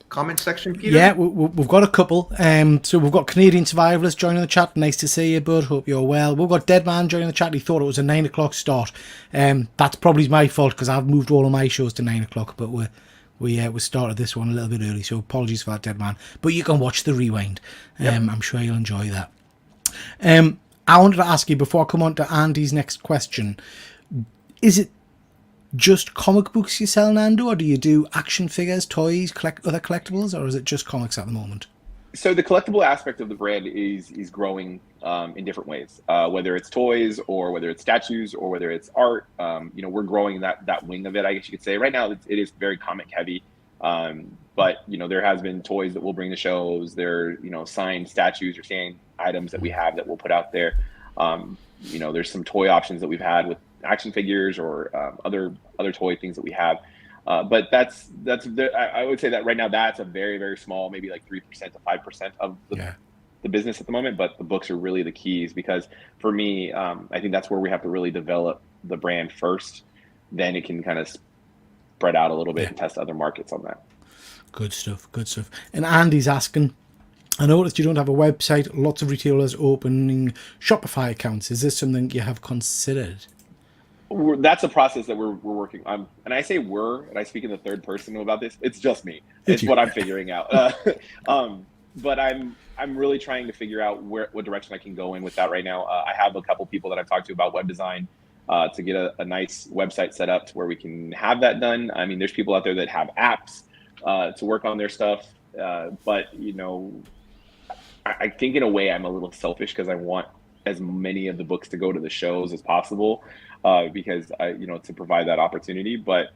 comment section, Peter? Yeah, we've got a couple. So we've got Canadian Survivalist joining the chat. Nice to see you, bud. Hope you're well. We've got Deadman joining the chat. He thought it was a 9 o'clock start. That's probably my fault because I've moved all of my shows to 9 o'clock, but we started this one a little bit early, so apologies for that, Deadman. But you can watch the rewind. I'm sure you'll enjoy that. I wanted to ask you before I come on to Andy's next question. Is it just comic books you sell, Nando, or do you do action figures, toys, other collectibles, or is it just comics at the moment? So the collectible aspect of the brand is growing in different ways, whether it's toys or whether it's statues or whether it's art. We're growing that wing of it, I guess you could say. Right now, it is very comic heavy, but there has been toys that we'll bring to shows. There, signed statues or signed items that we have that we'll put out there. There's some toy options that we've had with action figures or other toy things that we have. But I would say that right now that's a very, very small, maybe like 3% to 5% of the business at the moment. But the books are really the keys because for me, I think that's where we have to really develop the brand first. Then it can kind of spread out a little bit and test other markets on that. Good stuff. And Andy's asking, I noticed you don't have a website. Lots of retailers opening Shopify accounts. Is this something you have considered? That's a process that we're working on, and I say we're, and I speak in the third person about this. It's just me. It's what I'm figuring out. But I'm really trying to figure out what direction I can go in with that right now. I have a couple people that I've talked to about web design to get a nice website set up to where we can have that done. I mean, there's people out there that have apps to work on their stuff, but I think in a way I'm a little selfish because I want as many of the books to go to the shows as possible. Because to provide that opportunity, but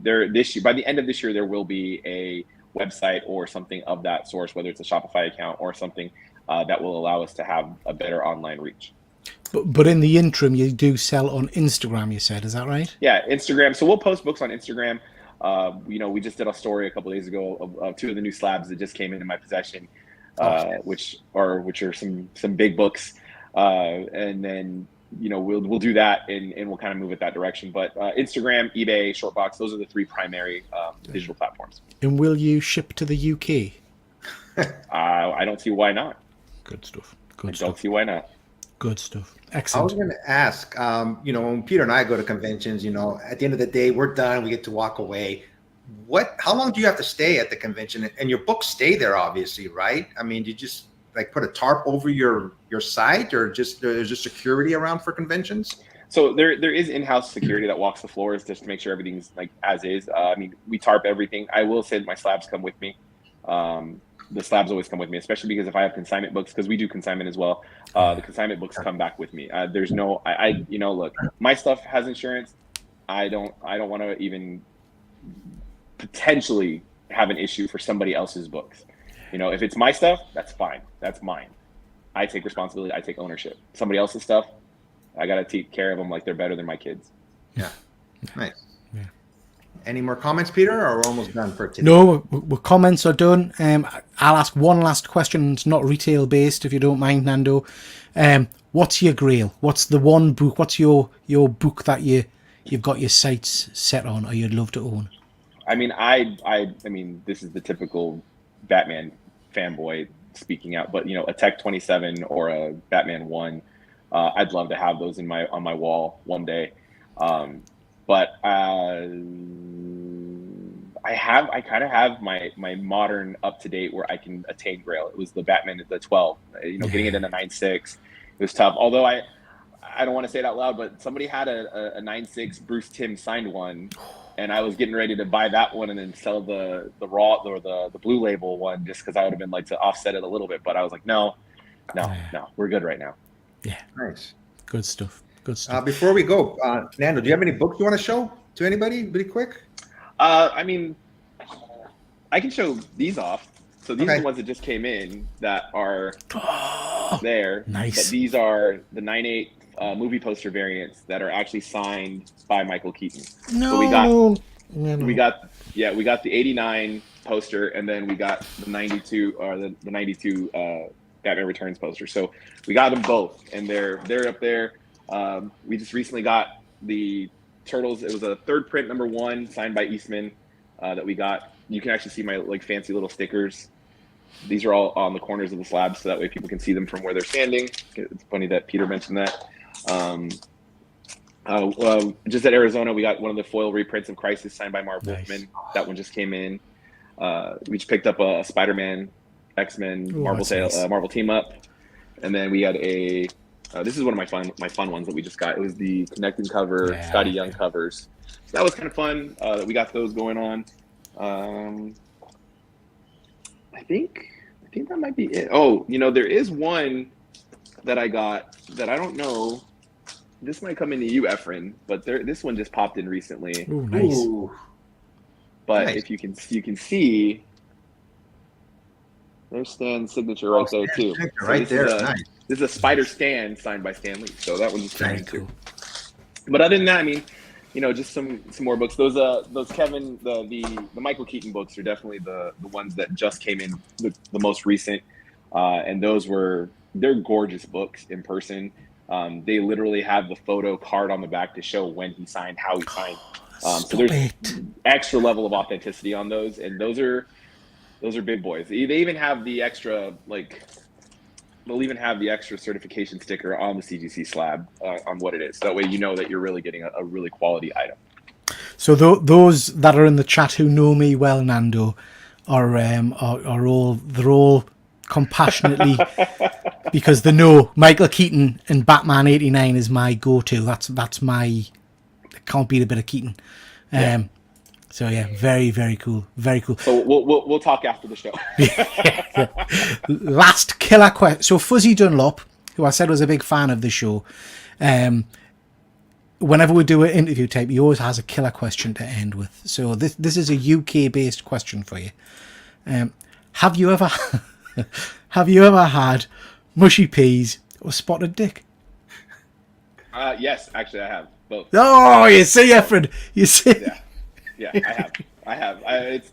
this year, by the end of this year, there will be a website or something of that source, whether it's a Shopify account or something that will allow us to have a better online reach. But in the interim, you do sell on Instagram, you said, is that right? Yeah, Instagram. So we'll post books on Instagram. We just did a story a couple of days ago of two of the new slabs that just came into my possession, which are some big books, and then. We'll do that and we'll kind of move it that direction. But Instagram, eBay, Shortbox, those are the three primary digital platforms. And will you ship to the UK? I don't see why not. Good stuff. Don't see why not. Good stuff. Excellent. I was going to ask, when Peter and I go to conventions, at the end of the day, we're done. We get to walk away. How long do you have to stay at the convention? And your books stay there, obviously, right? I mean, do you just put a tarp over your site, or just there's just security around for conventions? So there is in-house security that walks the floors just to make sure everything's as is. We tarp everything. I will say that my slabs come with me. The slabs always come with me, especially because if I have consignment books, because we do consignment as well. The consignment books come back with me. There's no, look, my stuff has insurance. I don't want to even potentially have an issue for somebody else's books. If it's my stuff, that's fine. That's mine. I take responsibility. I take ownership. Somebody else's stuff, I got to take care of them like they're better than my kids. Yeah. Nice. Yeah. Any more comments, Peter, or we're almost done for today? No, comments are done. I'll ask one last question. It's not retail based, if you don't mind, Nando. What's your grail? What's the one book? What's your book that you've got your sights set on, or you'd love to own? I mean, this is the typical Batman fanboy speaking out, but a Tech 27 or a Batman 1, I'd love to have those on my wall one day. But I kind of have my modern up to date where I can attain Grail. It was the Batman at the 12. Getting it in a 9.6, it was tough. Although I don't want to say it out loud, but somebody had a 9.6 Bruce Timm signed one. And I was getting ready to buy that one and then sell the raw or the blue label one just because I would have been to offset it a little bit. But I was like, no, we're good right now. Yeah. Nice. Good stuff. Before we go, Nando, do you have any books you want to show to anybody really quick? I can show these off. So these are the ones that just came in that are there. Nice. But these are the 9/8 movie poster variants that are actually signed by Michael Keaton. No. So we got the 89 poster, and then we got the 92 or the 92 Batman Returns poster. So we got them both, and they're up there. We just recently got the Turtles. It was a third print #1 signed by Eastman that we got. You can actually see my like fancy little stickers. These are all on the corners of the slab, so that way people can see them from where they're standing. It's funny that Peter mentioned that. Just at Arizona, we got one of the foil reprints of Crisis signed by Marv Wolfman. That one just came in. We just picked up a Spider-Man, X-Men, Marvel team up, and then we had a. This is one of my fun ones that we just got. It was the connecting cover, Scotty Young covers. So that was kind of fun. That we got those going on. I think that might be it. Oh, there is one that I got that I don't know. This might come into you, Efren, but this one just popped in recently. Ooh, nice. Ooh. But Nice. if you can see, there's Stan's signature right there too. Right So there. Nice. This is a Spider Stan signed by Stan Lee. So that one just came in Nice. too. But other than that, I mean, just some more books. Those Kevin the Michael Keaton books are definitely the ones that just came in, the most recent, and they're gorgeous books in person. They literally have the photo card on the back to show when he signed, how he signed. So there's extra level of authenticity on those, and those are big boys. They even have the extra they'll even have the extra certification sticker on the CGC slab on what it is. That way you know that you're really getting a really quality item. So those that are in the chat who know me well, Nando, are all compassionately because they know Michael Keaton and Batman '89 is my go-to. That's my. Can't beat a bit of Keaton. So yeah, very, very cool. Very cool. So we'll talk after the show. Last killer question. So Fuzzy Dunlop, who I said was a big fan of the show, whenever we do an interview tape, he always has a killer question to end with. So this is a UK based question for you. Have you ever had mushy peas or spotted dick? Yes, actually, I have both. Oh, you see, Efren, you see. Yeah, I have. It's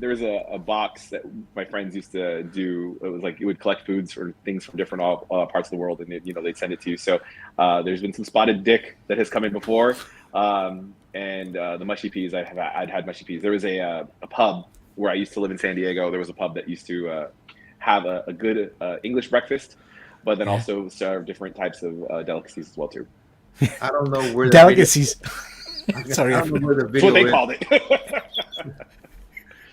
there's a box that my friends used to do. It was like it would collect foods or things from different parts of the world, and they'd send it to you. So there's been some spotted dick that has come in before, and the mushy peas. I'd had mushy peas. There was a pub where I used to live in San Diego. There was a pub that used to have a good English breakfast, but then also serve different types of delicacies as well too. I don't know where Delicacies. Sorry, I don't know where the That's video what they is. called it.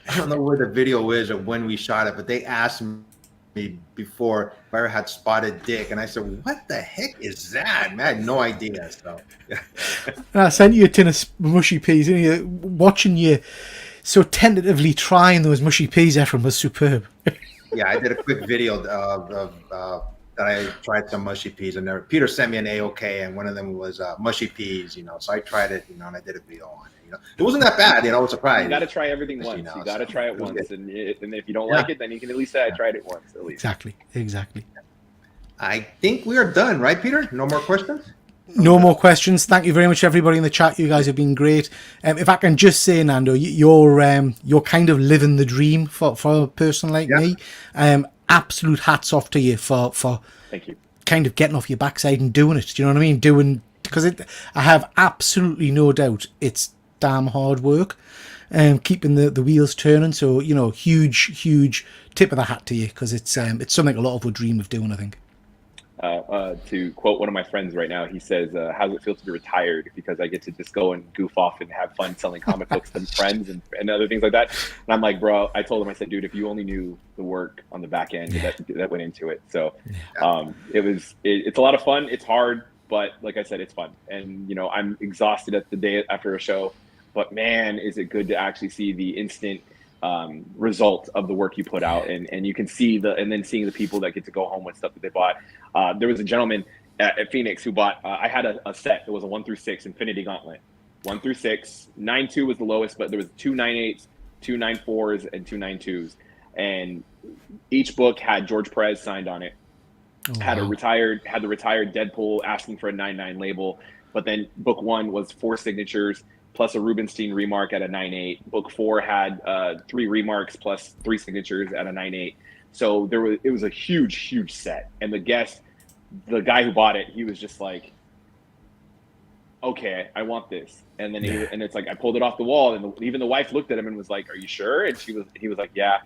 I don't know where the video is or when we shot it, but they asked me before if I ever had spotted dick, and I said, "What the heck is that?" Man, I had no idea. So I sent you a tin of mushy peas, and watching you so tentatively trying those mushy peas, Efren, was superb. yeah, I did a quick video of that I tried some mushy peas, and Peter sent me an A-OK, and one of them was mushy peas, so I tried it, and I did a video on it. It wasn't that bad, I was surprised. You got to try everything once. You got to try it once, and if you don't like it, then you can at least say I tried it once at least. Exactly. I think we are done, right, Peter? No more questions? No more questions. Thank you very much, everybody in the chat. You guys have been great. If I can just say, Nando, you're kind of living the dream for a person like me. Absolute hats off to you for Thank you. Kind of getting off your backside and doing it. Do you know what I mean? Because I have absolutely no doubt it's damn hard work, keeping the wheels turning. So huge tip of the hat to you, because it's something a lot of would dream of doing, I think. To quote one of my friends right now, he says, "How does it feel to be retired? Because I get to just go and goof off and have fun selling comic books to friends and other things like that." And I'm like, bro, I told him, I said, dude, if you only knew the work on the back end that went into it. So it's a lot of fun. It's hard, but like I said, it's fun. And I'm exhausted at the day after a show, but man, is it good to actually see the instant result of the work you put out, and you can see and then seeing the people that get to go home with stuff that they bought. There was a gentleman at Phoenix who bought, I had a set. It was a 1 through 6 Infinity Gauntlet. 1 through 6, 9.2 was the lowest, but there was 2 9.8s, two 9.4s, and two 9.2s, and each book had George Perez signed on it. Had the retired Deadpool asking for a 9.9 label, but then book 1 was 4 signatures plus a Rubenstein remark at a 9.8. Book 4 had 3 remarks plus 3 signatures at a 9.8. So it was a huge set. And the guy who bought it, he was just like, okay, I want this. And then and it's like I pulled it off the wall, and even the wife looked at him and was like, "Are you sure?" And he was like, "Yeah,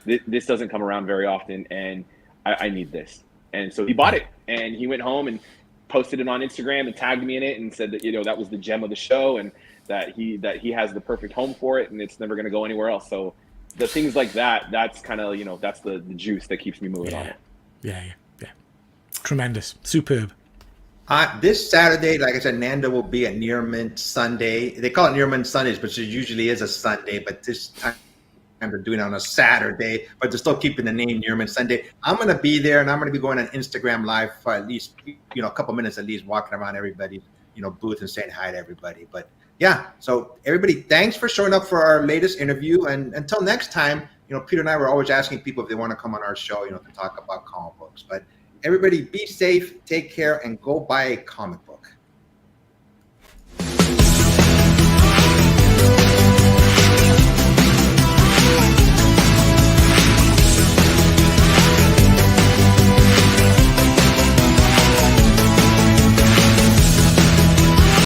this doesn't come around very often, and I need this." And so he bought it, and he went home and posted it on Instagram and tagged me in it and said that, you know, that was the gem of the show, and that he has the perfect home for it, and it's never going to go anywhere else. So the things like that's kind of, you know, that's the juice that keeps me moving on it. Yeah. Tremendous. Superb. This Saturday, like I said, Nando will be at Near Mint Sunday. They call it Near Mint Sundays, but it usually is a Sunday. But this time they're doing it on a Saturday, but they're still keeping the name Near Mint Sunday. I'm going to be there, and I'm going to be going on Instagram Live for at least, you know, a couple minutes at least, walking around everybody's, you know, booth and saying hi to everybody. But yeah, so everybody, thanks for showing up for our latest interview. And until next time, you know, Peter and I were always asking people if they want to come on our show, you know, to talk about comic books. But everybody be safe, take care, and go buy a comic book.